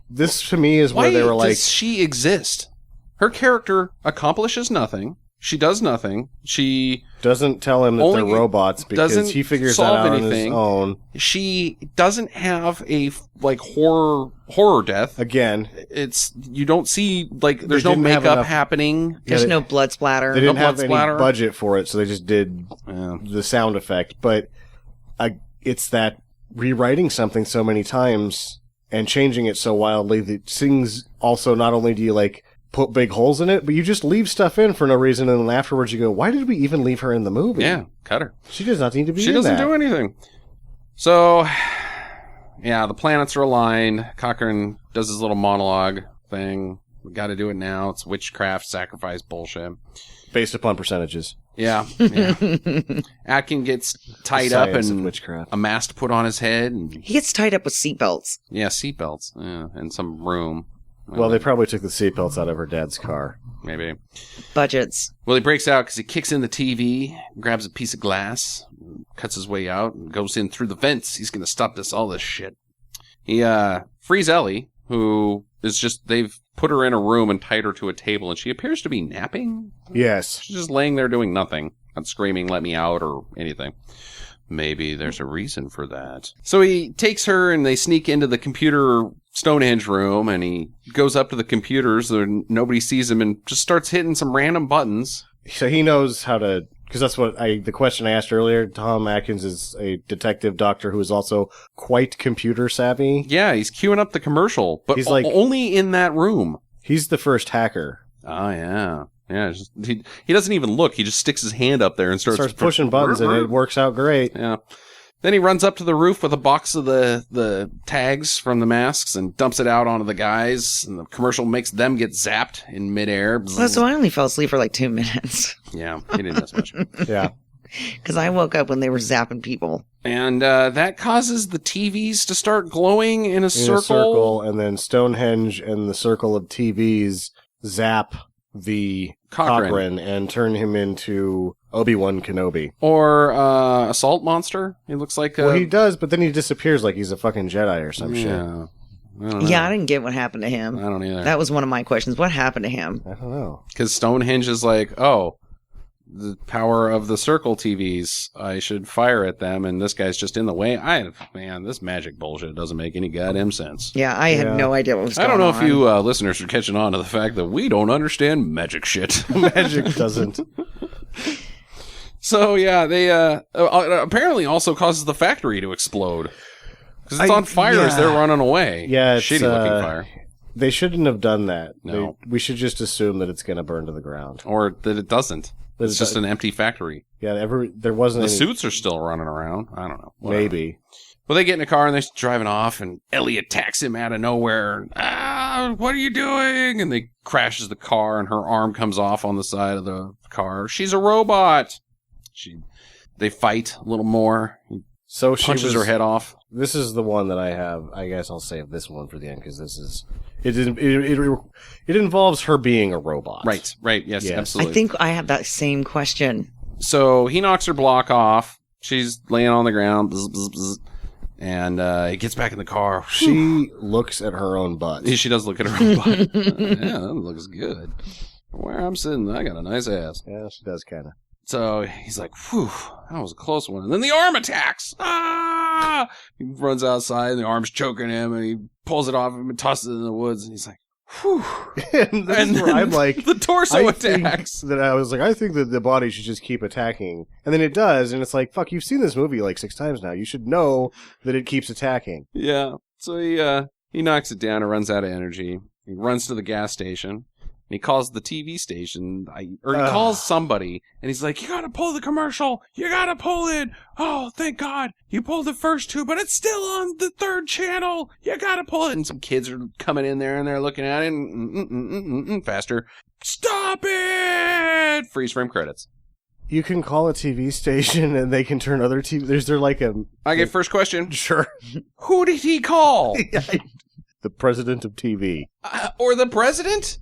[SPEAKER 3] This to me is where
[SPEAKER 1] Why
[SPEAKER 3] they were like...
[SPEAKER 1] does she exist? Her character accomplishes nothing. She does nothing. She
[SPEAKER 3] doesn't tell him that they're
[SPEAKER 1] only
[SPEAKER 3] robots because
[SPEAKER 1] doesn't
[SPEAKER 3] he figures that
[SPEAKER 1] solve
[SPEAKER 3] out on
[SPEAKER 1] anything.
[SPEAKER 3] his own.
[SPEAKER 1] She doesn't have a like horror death.
[SPEAKER 3] Again,
[SPEAKER 1] It's you don't see like there's
[SPEAKER 3] They
[SPEAKER 1] no
[SPEAKER 3] didn't have
[SPEAKER 1] makeup
[SPEAKER 3] enough-
[SPEAKER 1] happening.
[SPEAKER 4] There's
[SPEAKER 3] they-
[SPEAKER 4] no blood splatter.
[SPEAKER 3] they didn't
[SPEAKER 1] blood
[SPEAKER 3] have any
[SPEAKER 1] splatter.
[SPEAKER 3] budget for it, so they just did
[SPEAKER 1] Yeah.
[SPEAKER 3] the sound effect. But it's that rewriting something so many times and changing it so wildly that things also not only do you like put big holes in it, but you just leave stuff in for no reason, and then afterwards you go, why did we even leave her in the movie?
[SPEAKER 1] Yeah, cut her.
[SPEAKER 3] She does not need to be
[SPEAKER 1] She
[SPEAKER 3] in
[SPEAKER 1] doesn't
[SPEAKER 3] that.
[SPEAKER 1] do anything. So, yeah, the planets are aligned. Cochrane does his little monologue thing. We got to do it now. It's witchcraft, sacrifice bullshit.
[SPEAKER 3] Based upon percentages.
[SPEAKER 1] Yeah. Atkin gets tied up
[SPEAKER 3] Science of
[SPEAKER 1] and
[SPEAKER 3] witchcraft.
[SPEAKER 1] a mask put on his head. And,
[SPEAKER 4] He gets tied up with seatbelts.
[SPEAKER 1] yeah, seatbelts. Yeah, in some room.
[SPEAKER 3] Well, they probably took the seatbelts out of her dad's car.
[SPEAKER 1] Maybe.
[SPEAKER 4] Budgets.
[SPEAKER 1] Well, he breaks out because he kicks in the TV, grabs a piece of glass, cuts his way out, and goes in through the vents. He's going to stop all this shit. He frees Ellie, who is just, they've put her in a room and tied her to a table, and she appears to be napping.
[SPEAKER 3] Yes.
[SPEAKER 1] She's just laying there doing nothing, not screaming, let me out, or anything. Maybe there's a reason for that. So he takes her and they sneak into the computer Stonehenge room, and he goes up to the computers and nobody sees him and just starts hitting some random buttons.
[SPEAKER 3] So he knows how to, because that's what the question I asked earlier. Tom Atkins is a detective doctor who is also quite computer savvy.
[SPEAKER 1] Yeah, he's queuing up the commercial, but
[SPEAKER 3] He's like-
[SPEAKER 1] only in that room.
[SPEAKER 3] He's the first hacker.
[SPEAKER 1] Oh, yeah. Yeah, it's just, he doesn't even look. He just sticks his hand up there and starts
[SPEAKER 3] Pushing buttons, and it works out great.
[SPEAKER 1] Yeah. Then he runs up to the roof with a box of the tags from the masks and dumps it out onto the guys. And the commercial makes them get zapped in midair.
[SPEAKER 4] Well, so I only fell asleep for like 2 minutes.
[SPEAKER 1] Yeah, he didn't miss much.
[SPEAKER 3] Yeah.
[SPEAKER 4] Because I woke up when they were zapping people.
[SPEAKER 1] And that causes the TVs to start glowing in a circle.
[SPEAKER 3] And then Stonehenge and the circle of TVs zap the Cochrane and turn him into Obi-Wan Kenobi.
[SPEAKER 1] Or Assault Monster. He looks like
[SPEAKER 3] Well, he does, but then he disappears like he's a fucking Jedi or some shit.
[SPEAKER 1] yeah. I don't know.
[SPEAKER 4] Yeah, I didn't get what happened to him.
[SPEAKER 1] I don't either.
[SPEAKER 4] That was one of my questions. What happened to him?
[SPEAKER 3] I don't know.
[SPEAKER 1] Because Stonehenge is like, oh, the power of the circle TVs, I should fire at them, and this guy's just in the way. Man, this magic bullshit doesn't make any goddamn sense.
[SPEAKER 4] Yeah, I had no idea what was
[SPEAKER 1] I
[SPEAKER 4] going on.
[SPEAKER 1] don't know if you listeners are catching on to the fact that we don't understand magic shit.
[SPEAKER 3] Magic doesn't.
[SPEAKER 1] So, yeah, they apparently also causes the factory to explode. Because it's on fire as they're running away.
[SPEAKER 3] Yeah, it's,
[SPEAKER 1] shitty looking fire.
[SPEAKER 3] They shouldn't have done that.
[SPEAKER 1] No.
[SPEAKER 3] We should just assume that it's going to burn to the ground.
[SPEAKER 1] Or that it doesn't.
[SPEAKER 3] That
[SPEAKER 1] It's
[SPEAKER 3] it
[SPEAKER 1] just
[SPEAKER 3] does-
[SPEAKER 1] an empty factory.
[SPEAKER 3] Yeah, there wasn't
[SPEAKER 1] The
[SPEAKER 3] any...
[SPEAKER 1] suits are still running around. I don't know. Whatever.
[SPEAKER 3] Maybe.
[SPEAKER 1] Well, they get in a car and they're driving off, and Ellie attacks him out of nowhere. Ah, what are you doing? And they crashes the car, and her arm comes off on the side of the car. She's a robot. They fight a little more. He
[SPEAKER 3] So she
[SPEAKER 1] punches her head off.
[SPEAKER 3] This is the one that I have. I guess I'll save this one for the end because this is... It involves her being a robot.
[SPEAKER 1] Right. Yes,
[SPEAKER 3] Yes.
[SPEAKER 1] absolutely.
[SPEAKER 4] I think I have that same question.
[SPEAKER 1] So he knocks her block off. She's laying on the ground. Bzz, bzz, bzz, and he gets back in the car.
[SPEAKER 3] She looks at her own butt.
[SPEAKER 1] She does look at her own butt. Yeah, that looks good. Where I'm sitting, I got a nice ass.
[SPEAKER 3] Yeah, she does kind of.
[SPEAKER 1] So he's like, whew, that was a close one. And then the arm attacks. Ah! He runs outside, and the arm's choking him, and he pulls it off him and tosses it in the woods, and he's like, whew.
[SPEAKER 3] And this is where I'm like,
[SPEAKER 1] the torso
[SPEAKER 3] I
[SPEAKER 1] attacks.
[SPEAKER 3] think that I was like, I think that the body should just keep attacking. And then it does, and it's like, fuck, you've seen this movie like 6 times now. You should know that it keeps attacking.
[SPEAKER 1] Yeah. So he knocks it down and runs out of energy. He runs to the gas station. And he calls the TV station, or he calls somebody, and he's like, you gotta pull the commercial! You gotta pull it! Oh, thank God! You pulled the first 2, but it's still on the 3rd channel! You gotta pull it! And some kids are coming in there, and they're looking at it, and faster. Stop it! Freeze frame credits.
[SPEAKER 3] You can call a TV station, and they can turn other TV... Is there like a...
[SPEAKER 1] I get first question.
[SPEAKER 3] Sure.
[SPEAKER 1] Who did he call?
[SPEAKER 3] The president of TV.
[SPEAKER 1] Or the president?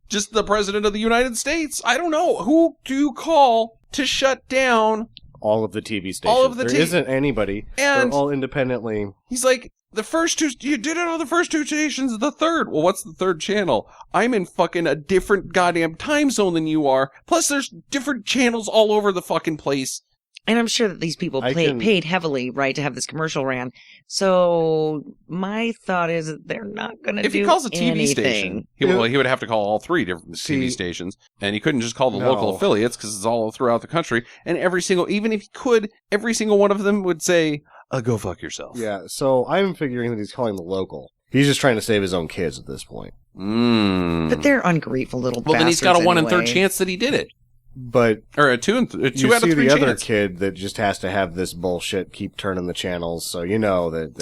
[SPEAKER 1] Just the president of the United States. I don't know. Who do you call to shut down
[SPEAKER 3] all of the TV stations?
[SPEAKER 1] All of the
[SPEAKER 3] There isn't anybody.
[SPEAKER 1] And
[SPEAKER 3] they're all independently.
[SPEAKER 1] He's like, the first 2, you did it on the first 2 stations, the 3rd. Well, what's the 3rd channel? I'm in fucking a different goddamn time zone than you are. Plus, there's different channels all over the fucking place.
[SPEAKER 4] And I'm sure that these people paid heavily, right, to have this commercial ran. So my thought is that they're not going to do anything.
[SPEAKER 1] If he calls a TV station, he would have to call all 3 different TV stations. And he couldn't just call the local affiliates because it's all throughout the country. And even if he could, every single one of them would say, go fuck yourself.
[SPEAKER 3] Yeah, so I'm figuring that he's calling the local. He's just trying to save his own kids at this point.
[SPEAKER 4] But they're ungrateful little bastards.
[SPEAKER 1] Well, then he's got a 1 in
[SPEAKER 4] anyway.
[SPEAKER 1] 3rd chance that he did it.
[SPEAKER 3] But
[SPEAKER 1] or a 2 out of 3
[SPEAKER 3] you see the
[SPEAKER 1] chance.
[SPEAKER 3] other kid that just has to have this bullshit keep turning the channels, so you know that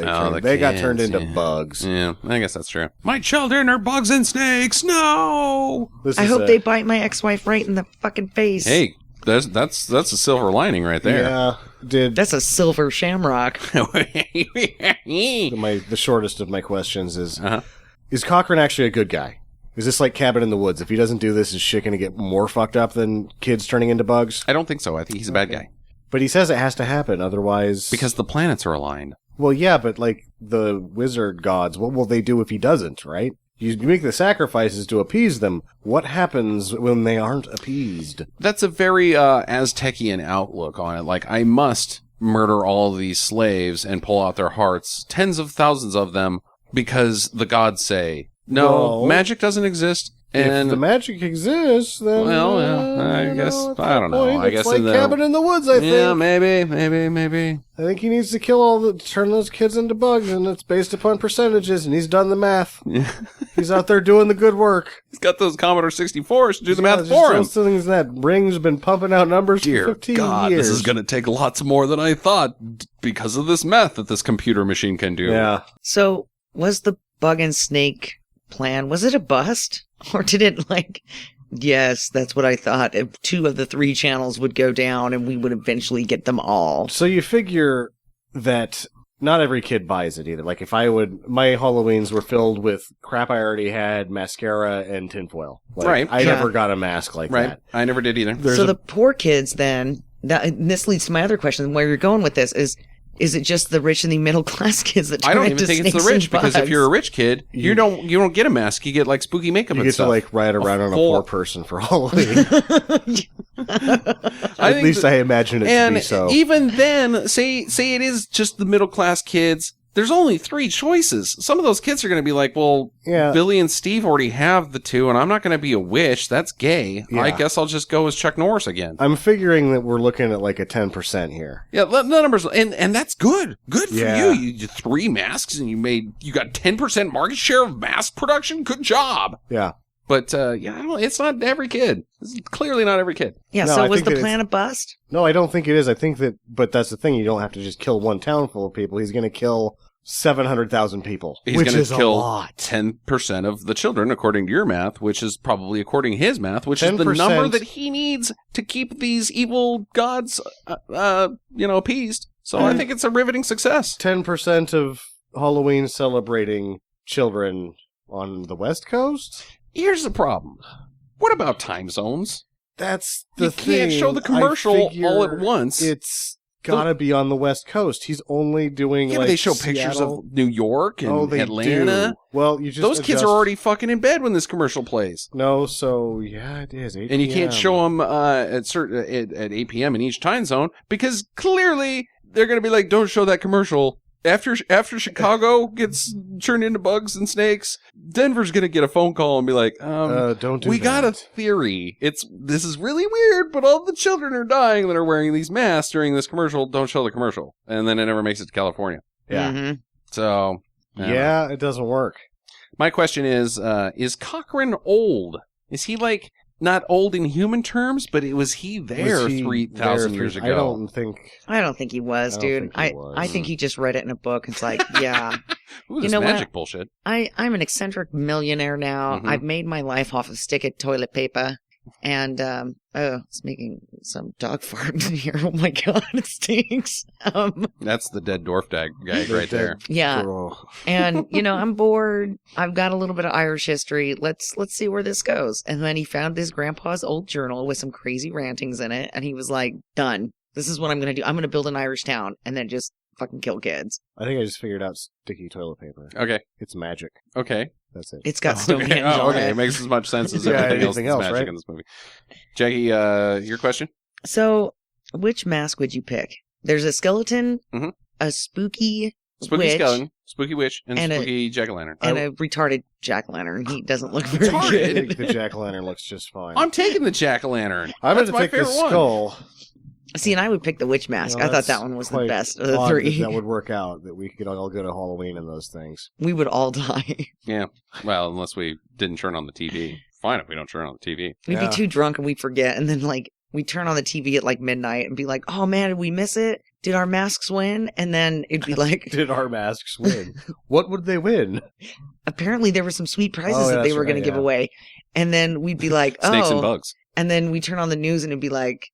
[SPEAKER 3] they got turned into bugs.
[SPEAKER 1] Yeah, I guess that's true. My children are bugs and snakes. No.
[SPEAKER 4] I hope they bite my ex-wife right in the fucking face.
[SPEAKER 1] Hey, that's a silver lining right there.
[SPEAKER 3] Yeah.
[SPEAKER 4] That's a silver shamrock.
[SPEAKER 3] The shortest of my questions is Cochran actually a good guy? Is this like Cabin in the Woods? If he doesn't do this, is shit going to get more fucked up than kids turning into bugs?
[SPEAKER 1] I don't think so. I think he's a bad guy.
[SPEAKER 3] But he says it has to happen, otherwise...
[SPEAKER 1] Because the planets are aligned.
[SPEAKER 3] Well, yeah, but like the wizard gods, what will they do if he doesn't, right? You make the sacrifices to appease them. What happens when they aren't appeased?
[SPEAKER 1] That's a very Aztecian outlook on it. Like, I must murder all of these slaves and pull out their hearts, tens of thousands of them, because the gods say... No, magic doesn't exist. And
[SPEAKER 3] if the magic exists, then
[SPEAKER 1] I guess I don't know. I guess
[SPEAKER 3] it's like Cabin in the Woods. I think.
[SPEAKER 1] Yeah, maybe.
[SPEAKER 3] I think he needs to turn those kids into bugs, and it's based upon percentages. And he's done the math.
[SPEAKER 1] Yeah.
[SPEAKER 3] He's out there doing the good work.
[SPEAKER 1] He's got those Commodore 64s to do the math for him.
[SPEAKER 3] Those things that Ring's been pumping out numbers for 15
[SPEAKER 1] God,
[SPEAKER 3] years.
[SPEAKER 1] This is going to take lots more than I thought because of this math that this computer machine can do.
[SPEAKER 3] Yeah.
[SPEAKER 4] So was the bug and snake plan, was it a bust? Or did it yes, that's what I thought. If 2 of the 3 channels would go down and we would eventually get them all.
[SPEAKER 3] So you figure that not every kid buys it either. Like if my Halloweens were filled with crap I already had, mascara and tinfoil.
[SPEAKER 1] Right.
[SPEAKER 3] I never got a mask like that.
[SPEAKER 1] I never did either.
[SPEAKER 4] So the poor kids then, and this leads to my other question, where you're going with this is it just the rich and the middle class kids that turn
[SPEAKER 1] I don't
[SPEAKER 4] into
[SPEAKER 1] even think it's the
[SPEAKER 4] snakes
[SPEAKER 1] rich,
[SPEAKER 4] and
[SPEAKER 1] because if
[SPEAKER 4] bugs?
[SPEAKER 1] you're a rich kid, you don't get a mask. You get like spooky makeup
[SPEAKER 3] You
[SPEAKER 1] and
[SPEAKER 3] get
[SPEAKER 1] stuff.
[SPEAKER 3] to like ride around on a poor person for Halloween. At least I imagine it to be so.
[SPEAKER 1] Even then, say it is just the middle class kids. There's only 3 choices. Some of those kids are going to be like, well,
[SPEAKER 3] yeah.
[SPEAKER 1] Billy and Steve already have the 2, and I'm not going to be a witch. That's gay.
[SPEAKER 3] Yeah.
[SPEAKER 1] I guess I'll just go as Chuck Norris again.
[SPEAKER 3] I'm figuring that we're looking at like a 10% here.
[SPEAKER 1] Yeah, the numbers, and that's good. Good for
[SPEAKER 3] Yeah.
[SPEAKER 1] you. You did 3 masks, and you got 10% market share of mask production. Good job.
[SPEAKER 3] Yeah.
[SPEAKER 1] But it's not every kid. It's clearly not every kid.
[SPEAKER 4] Yeah,
[SPEAKER 3] No,
[SPEAKER 4] so
[SPEAKER 3] I
[SPEAKER 4] was
[SPEAKER 3] think
[SPEAKER 4] the plan a bust?
[SPEAKER 3] No, I don't think it is. I think that, but that's the thing. You don't have to just kill one town full of people. He's going to kill 700,000 people,
[SPEAKER 1] He's
[SPEAKER 3] which
[SPEAKER 1] going
[SPEAKER 3] is
[SPEAKER 1] to kill
[SPEAKER 3] a lot.
[SPEAKER 1] 10% of the children, according to your math, which is probably according to his math, which is the
[SPEAKER 3] 10%.
[SPEAKER 1] number that he needs to keep these evil gods, appeased. So I think it's a riveting success.
[SPEAKER 3] 10% of Halloween celebrating children on the West Coast?
[SPEAKER 1] Here's the problem. What about time zones?
[SPEAKER 3] That's the
[SPEAKER 1] You
[SPEAKER 3] thing.
[SPEAKER 1] can't show the commercial
[SPEAKER 3] I figure
[SPEAKER 1] all at once.
[SPEAKER 3] It's gotta be on the West Coast. He's only doing
[SPEAKER 1] Yeah,
[SPEAKER 3] like
[SPEAKER 1] but they show pictures
[SPEAKER 3] Seattle.
[SPEAKER 1] of New York and
[SPEAKER 3] they
[SPEAKER 1] Atlanta.
[SPEAKER 3] do. Well, you just
[SPEAKER 1] Those kids
[SPEAKER 3] adjust-
[SPEAKER 1] are already fucking in bed when this commercial plays.
[SPEAKER 3] No, so yeah, it is. 8
[SPEAKER 1] And you can't
[SPEAKER 3] PM.
[SPEAKER 1] show them at 8 p.m. in each time zone because clearly they're going to be like, don't show that commercial. After Chicago gets turned into bugs and snakes, Denver's going to get a phone call and be like,
[SPEAKER 3] don't do
[SPEAKER 1] we
[SPEAKER 3] that.
[SPEAKER 1] got a theory. This is really weird, but all the children are dying that are wearing these masks during this commercial. Don't show the commercial. And then it never makes it to California.
[SPEAKER 3] Yeah.
[SPEAKER 4] Mm-hmm.
[SPEAKER 1] So, I don't know.
[SPEAKER 3] Yeah, it doesn't work.
[SPEAKER 1] My question is Cochran old? Is he like not old in human terms, but was he there
[SPEAKER 3] Was he
[SPEAKER 1] 3,000
[SPEAKER 3] there
[SPEAKER 1] years
[SPEAKER 3] for-
[SPEAKER 1] ago?
[SPEAKER 4] I don't think he was,
[SPEAKER 3] I don't
[SPEAKER 4] dude.
[SPEAKER 3] think he was.
[SPEAKER 4] I think he just read it in a book. It's like, yeah,
[SPEAKER 1] Ooh, this
[SPEAKER 4] You know
[SPEAKER 1] magic
[SPEAKER 4] what?
[SPEAKER 1] bullshit.
[SPEAKER 4] I'm an eccentric millionaire now.
[SPEAKER 1] Mhm.
[SPEAKER 4] I've made my life off of stick of toilet paper. And, it's making some dog fart in here. Oh my God, it stinks.
[SPEAKER 1] That's the dead dwarf guy
[SPEAKER 3] The
[SPEAKER 1] right there.
[SPEAKER 3] dead
[SPEAKER 4] Yeah.
[SPEAKER 3] girl.
[SPEAKER 4] And, I'm bored. I've got a little bit of Irish history. Let's see where this goes. And then he found his grandpa's old journal with some crazy rantings in it. And he was like, done. This is what I'm going to do. I'm going to build an Irish town and then just fucking kill kids.
[SPEAKER 3] I think I just figured out sticky toilet paper.
[SPEAKER 1] Okay.
[SPEAKER 3] It's magic.
[SPEAKER 1] Okay.
[SPEAKER 3] That's it.
[SPEAKER 4] It's got Stonehenge
[SPEAKER 1] Okay. Oh,
[SPEAKER 4] on
[SPEAKER 1] okay.
[SPEAKER 4] it.
[SPEAKER 1] It makes as much sense as
[SPEAKER 3] Yeah,
[SPEAKER 1] everything else
[SPEAKER 3] anything
[SPEAKER 1] that's
[SPEAKER 3] else,
[SPEAKER 1] magic
[SPEAKER 3] right?
[SPEAKER 1] in this movie. Jackie, your question?
[SPEAKER 4] So, which mask would you pick? There's a skeleton,
[SPEAKER 1] Mhm.
[SPEAKER 4] a spooky,
[SPEAKER 1] Spooky
[SPEAKER 4] witch,
[SPEAKER 1] skeleton, spooky witch, and
[SPEAKER 4] and a-
[SPEAKER 1] spooky jack-o'-lantern.
[SPEAKER 4] and a retarded jack-o'-lantern. He doesn't look very
[SPEAKER 1] Retarded?
[SPEAKER 3] I
[SPEAKER 4] good.
[SPEAKER 3] think the jack-o'-lantern looks just fine.
[SPEAKER 1] I'm taking the jack-o'-lantern.
[SPEAKER 3] I'm
[SPEAKER 1] That's
[SPEAKER 3] going
[SPEAKER 1] my
[SPEAKER 3] to take the
[SPEAKER 1] favorite one.
[SPEAKER 3] skull.
[SPEAKER 4] See, and I would pick the witch mask.
[SPEAKER 3] You know,
[SPEAKER 4] I thought
[SPEAKER 3] that's
[SPEAKER 4] that one was the
[SPEAKER 3] quite
[SPEAKER 4] best of the
[SPEAKER 3] odd
[SPEAKER 4] three.
[SPEAKER 3] That would work out, that we could all go to Halloween in those things.
[SPEAKER 4] We would all die.
[SPEAKER 1] Yeah. Well, unless we didn't turn on the TV. Fine if we don't turn on the TV.
[SPEAKER 4] We'd
[SPEAKER 3] Yeah.
[SPEAKER 4] be too drunk and we'd forget. And then, we turn on the TV at, midnight and be like, oh, man, did we miss it? Did our masks win? And then it'd be like,
[SPEAKER 3] Did our masks win? What would they win?
[SPEAKER 4] apparently there were some sweet prizes
[SPEAKER 3] Oh,
[SPEAKER 4] that they
[SPEAKER 3] that's
[SPEAKER 4] were going
[SPEAKER 3] right,
[SPEAKER 4] to give
[SPEAKER 3] yeah.
[SPEAKER 4] away. And then we'd be like, oh.
[SPEAKER 1] Snakes and bugs.
[SPEAKER 4] And then we turn on the news and it'd be like,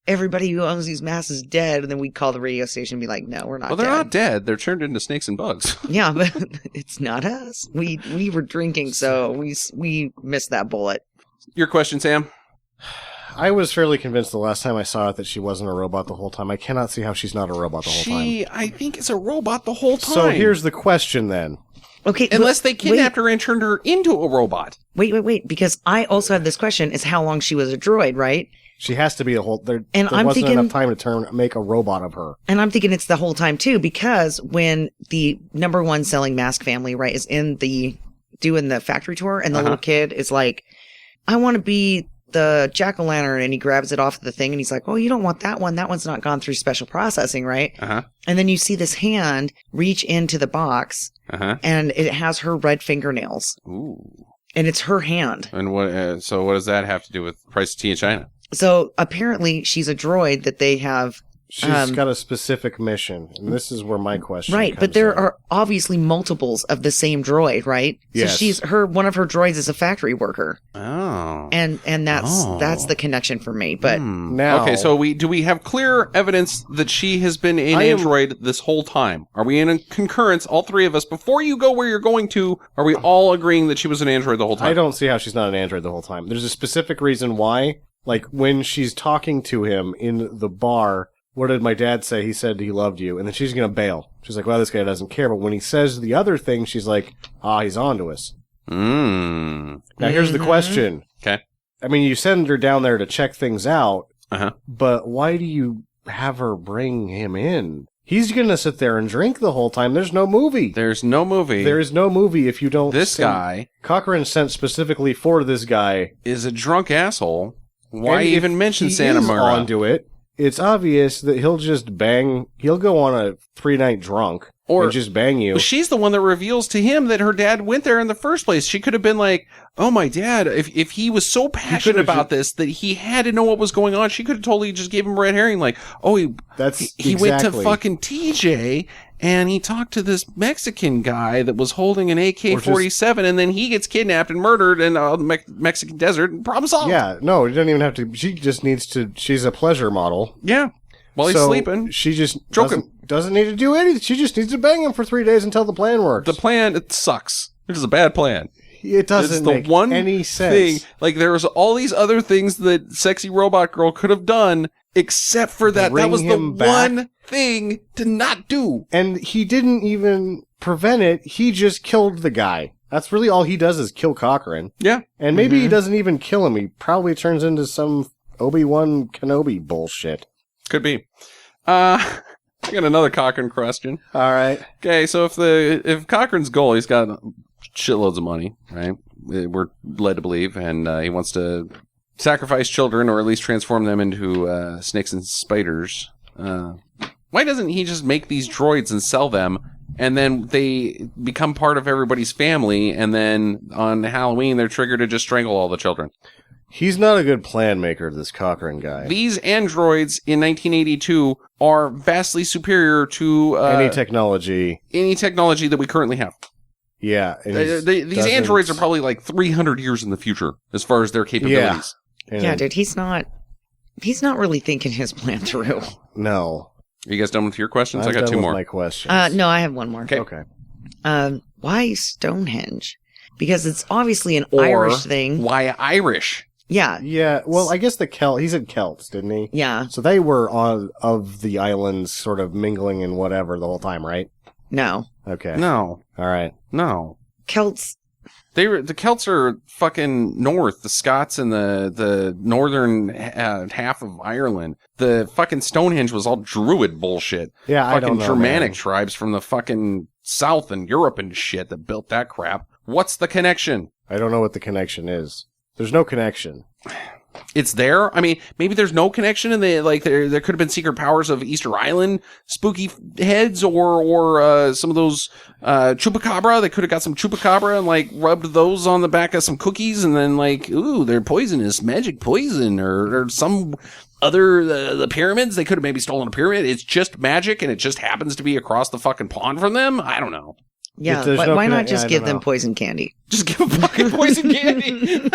[SPEAKER 4] everybody who owns these masks is dead. And then we'd call the radio station and be like, no, we're not
[SPEAKER 1] Well, they're
[SPEAKER 4] dead.
[SPEAKER 1] not dead. They're turned into snakes and bugs.
[SPEAKER 4] Yeah, but it's not us. We were drinking, so we missed that bullet.
[SPEAKER 1] Your question, Sam?
[SPEAKER 3] I was fairly convinced the last time I saw it that she wasn't a robot the whole time. I cannot see how she's not a robot the whole time.
[SPEAKER 1] I think, is a robot the whole time.
[SPEAKER 3] So here's the question then.
[SPEAKER 4] Okay,
[SPEAKER 1] Unless they
[SPEAKER 4] wait,
[SPEAKER 1] kidnapped her and turned her into a robot.
[SPEAKER 4] Wait, because I also have this question: is how long she was a droid, right?
[SPEAKER 3] She has to be a whole. There
[SPEAKER 4] And I'm
[SPEAKER 3] wasn't
[SPEAKER 4] thinking-
[SPEAKER 3] enough time to make a robot of her.
[SPEAKER 4] And I'm thinking it's the whole time too, because when the number one selling mask family, right, is doing the factory tour, and the little kid is like, "I want to be the jack-o'-lantern," and he grabs it off the thing, and he's like, "Oh, you don't want that one. That one's not gone through special processing, right?"
[SPEAKER 1] Uh-huh.
[SPEAKER 4] And then you see this hand reach into the box,
[SPEAKER 1] Uh-huh.
[SPEAKER 4] and it has her red fingernails,
[SPEAKER 1] Ooh.
[SPEAKER 4] and it's her hand.
[SPEAKER 1] And what? So what does that have to do with the price of tea in China?
[SPEAKER 4] So apparently she's a droid that they have.
[SPEAKER 3] She's got a specific mission, and this is where my question
[SPEAKER 4] Right, but
[SPEAKER 3] comes
[SPEAKER 4] there
[SPEAKER 3] in.
[SPEAKER 4] are obviously multiples of the same droid, right?
[SPEAKER 3] Yes.
[SPEAKER 4] So one of her droids is a factory worker.
[SPEAKER 1] Oh.
[SPEAKER 4] And that's the connection for me. But
[SPEAKER 3] Now-
[SPEAKER 1] okay, so do we have clear evidence that she has been an
[SPEAKER 3] I am-
[SPEAKER 1] android this whole time? Are we in a concurrence, all three of us, before you go where you're going to? Are we all agreeing that she was an android the whole time?
[SPEAKER 3] I don't see how she's not an android the whole time. There's a specific reason why. Like when she's talking to him in the bar, what did my dad say? He said he loved you, and then she's gonna bail. She's like, "Well, this guy doesn't care." But when he says the other thing, she's like, he's on to us."
[SPEAKER 1] Mm.
[SPEAKER 3] Now here's the question.
[SPEAKER 1] Okay.
[SPEAKER 3] I mean, you send her down there to check things out,
[SPEAKER 1] Uh-huh.
[SPEAKER 3] but why do you have her bring him in? He's gonna sit there and drink the whole time. There's no movie.
[SPEAKER 1] There's no movie.
[SPEAKER 3] There is no movie if you don't.
[SPEAKER 1] This
[SPEAKER 3] send-
[SPEAKER 1] guy
[SPEAKER 3] Cochran sent specifically for this guy.
[SPEAKER 1] is a drunk asshole. Why
[SPEAKER 3] And
[SPEAKER 1] even
[SPEAKER 3] if
[SPEAKER 1] mention
[SPEAKER 3] he
[SPEAKER 1] Santa
[SPEAKER 3] is
[SPEAKER 1] Maria?
[SPEAKER 3] onto it? It's obvious that he'll just bang. He'll go on a 3-night drunk
[SPEAKER 1] Or-
[SPEAKER 3] and just bang you.
[SPEAKER 1] Well, she's the one that reveals to him that her dad went there in the first place. She could have been like, "Oh, my dad, if he was so passionate
[SPEAKER 3] could've
[SPEAKER 1] about this that he had to know what was going on," she could have totally just gave him red herring, like, "Oh, he went to
[SPEAKER 3] exactly.
[SPEAKER 1] fucking TJ and he talked to this Mexican guy that was holding an AK-47, and then he gets kidnapped and murdered in the Mexican desert, and problem solved."
[SPEAKER 3] Yeah, no, it doesn't even have to. She just needs to. She's a pleasure model.
[SPEAKER 1] Yeah. While he's
[SPEAKER 3] So
[SPEAKER 1] sleeping.
[SPEAKER 3] She just
[SPEAKER 1] Choke him.
[SPEAKER 3] doesn't need to do anything. She just needs to bang him for 3 days until the plan works.
[SPEAKER 1] The plan, it sucks. It is a bad plan.
[SPEAKER 3] It doesn't
[SPEAKER 1] It's the
[SPEAKER 3] make
[SPEAKER 1] one
[SPEAKER 3] any sense.
[SPEAKER 1] thing. Like, there's all these other things that Sexy Robot Girl could have done, except for that.
[SPEAKER 3] Bring
[SPEAKER 1] that was the
[SPEAKER 3] him back.
[SPEAKER 1] one thing to not do.
[SPEAKER 3] And he didn't even prevent it. He just killed the guy. That's really all he does is kill Cochran.
[SPEAKER 1] Yeah.
[SPEAKER 3] And maybe he doesn't even kill him. He probably turns into some Obi-Wan Kenobi bullshit.
[SPEAKER 1] Could be. I got another Cochran question.
[SPEAKER 3] All right.
[SPEAKER 1] Okay, so if Cochran's goal, he's got shitloads of money, right? We're led to believe, and he wants to sacrifice children, or at least transform them into snakes and spiders. Why doesn't he just make these droids and sell them, and then they become part of everybody's family, and then on Halloween they're triggered to just strangle all the children?
[SPEAKER 3] He's not a good plan maker, this Cochran guy.
[SPEAKER 1] These androids in 1982 are vastly superior to
[SPEAKER 3] Any technology
[SPEAKER 1] that we currently have.
[SPEAKER 3] Yeah. and he
[SPEAKER 1] These
[SPEAKER 3] doesn't-
[SPEAKER 1] androids are probably like 300 years in the future as far as their capabilities.
[SPEAKER 3] and
[SPEAKER 4] Yeah, dude, he's not really thinking his plan through.
[SPEAKER 3] No.
[SPEAKER 1] Are you guys done with your questions?
[SPEAKER 3] I'm
[SPEAKER 1] I got
[SPEAKER 3] done
[SPEAKER 1] two
[SPEAKER 3] with
[SPEAKER 1] more.
[SPEAKER 3] my questions.
[SPEAKER 4] No, I have one more.
[SPEAKER 1] Okay.
[SPEAKER 3] Okay.
[SPEAKER 4] Why Stonehenge? Because it's obviously an
[SPEAKER 1] Or
[SPEAKER 4] Irish thing.
[SPEAKER 1] Why Irish?
[SPEAKER 4] Yeah,
[SPEAKER 3] Yeah, well, I guess he said Celts, didn't he?
[SPEAKER 4] yeah.
[SPEAKER 3] So they were of the islands sort of mingling and whatever the whole time, right?
[SPEAKER 4] No.
[SPEAKER 3] Okay.
[SPEAKER 1] No.
[SPEAKER 3] All right.
[SPEAKER 1] No.
[SPEAKER 4] Celts.
[SPEAKER 1] The Celts are fucking north. The Scots and the northern half of Ireland. The fucking Stonehenge was all Druid bullshit.
[SPEAKER 3] Yeah, I don't
[SPEAKER 1] Fucking
[SPEAKER 3] know,
[SPEAKER 1] Germanic
[SPEAKER 3] man.
[SPEAKER 1] tribes from the fucking south and Europe and shit that built that crap. What's the connection?
[SPEAKER 3] I don't know what the connection is. There's no connection.
[SPEAKER 1] It's there. I mean, maybe there's no connection, and there could have been secret powers of Easter Island spooky heads, or some of those chupacabra. They could have got some chupacabra and like rubbed those on the back of some cookies, and then like, ooh, they're poisonous, magic poison, or some other the pyramids. They could have maybe stolen a pyramid. It's just magic, and it just happens to be across the fucking pond from them. I don't know.
[SPEAKER 4] Yeah,
[SPEAKER 3] there's
[SPEAKER 4] but
[SPEAKER 3] no
[SPEAKER 4] why not
[SPEAKER 3] connect-
[SPEAKER 4] just
[SPEAKER 3] I
[SPEAKER 4] give
[SPEAKER 3] don't
[SPEAKER 4] them
[SPEAKER 3] know.
[SPEAKER 4] poison candy?
[SPEAKER 1] Just give them fucking poison candy.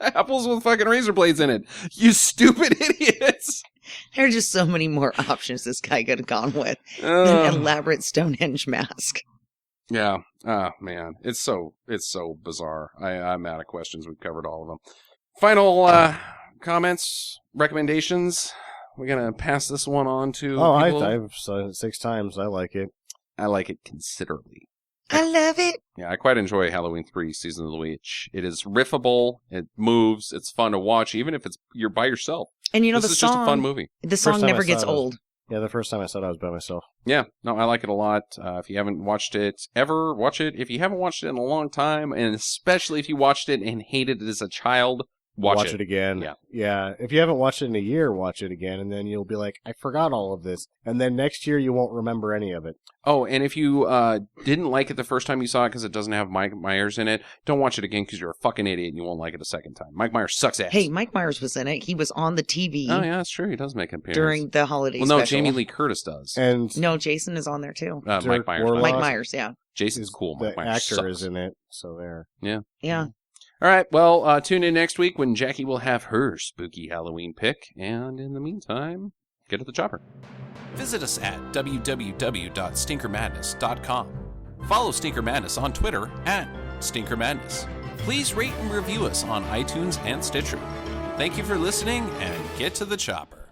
[SPEAKER 1] Apples with fucking razor blades in it. You stupid idiots.
[SPEAKER 4] There are just so many more options this guy could have gone with than
[SPEAKER 1] Ugh.
[SPEAKER 4] an elaborate Stonehenge mask.
[SPEAKER 1] Yeah. Oh, man. It's so bizarre. I'm out of questions. We've covered all of them. Final comments, recommendations. We're going to pass this one on to
[SPEAKER 3] Oh,
[SPEAKER 1] people.
[SPEAKER 3] I've said it 6 times. I like it.
[SPEAKER 1] I like it considerably.
[SPEAKER 4] I love it.
[SPEAKER 1] Yeah, I quite enjoy Halloween 3 Season of the Witch. It is riffable. It moves. It's fun to watch, even if you're by yourself.
[SPEAKER 4] And you know,
[SPEAKER 1] This
[SPEAKER 4] the
[SPEAKER 1] is
[SPEAKER 4] song,
[SPEAKER 1] just a fun movie.
[SPEAKER 4] the song
[SPEAKER 3] First time I
[SPEAKER 4] never
[SPEAKER 3] saw
[SPEAKER 4] gets
[SPEAKER 3] it, I was-
[SPEAKER 4] old.
[SPEAKER 3] Yeah, the first time I saw it, I was by myself.
[SPEAKER 1] Yeah, no, I like it a lot. If you haven't watched it ever, watch it. If you haven't watched it in a long time, and especially if you watched it and hated it as a child, watch
[SPEAKER 3] it again.
[SPEAKER 1] Yeah.
[SPEAKER 3] Yeah. If you haven't watched it in a year, watch it again, and then you'll be like, I forgot all of this. And then next year, you won't remember any of it.
[SPEAKER 1] Oh, and if you didn't like it the first time you saw it because it doesn't have Mike Myers in it, don't watch it again because you're a fucking idiot and you won't like it a second time. Mike Myers sucks ass.
[SPEAKER 4] Hey, Mike Myers was in it. He was on the TV
[SPEAKER 1] Oh, yeah, that's true. He does make an appearance.
[SPEAKER 4] during the holiday
[SPEAKER 1] Well, no,
[SPEAKER 4] special.
[SPEAKER 1] Jamie Lee Curtis does.
[SPEAKER 3] And
[SPEAKER 4] No, Jason is on there too.
[SPEAKER 1] Mike
[SPEAKER 3] Dirk
[SPEAKER 1] Myers.
[SPEAKER 3] Warlock.
[SPEAKER 1] does.
[SPEAKER 4] Mike Myers, yeah.
[SPEAKER 1] Jason's cool.
[SPEAKER 3] the
[SPEAKER 1] Mike Myers
[SPEAKER 3] actor
[SPEAKER 1] sucks.
[SPEAKER 3] is in it, so there.
[SPEAKER 1] Yeah.
[SPEAKER 4] Yeah.
[SPEAKER 1] All right. Well, tune in next week when Jackie will have her spooky Halloween pick. And in the meantime, get at the chopper. Visit us at www.stinkermadness.com. Follow Stinker Madness on Twitter at Stinker Madness. Please rate and review us on iTunes and Stitcher. Thank you for listening, and get to the chopper.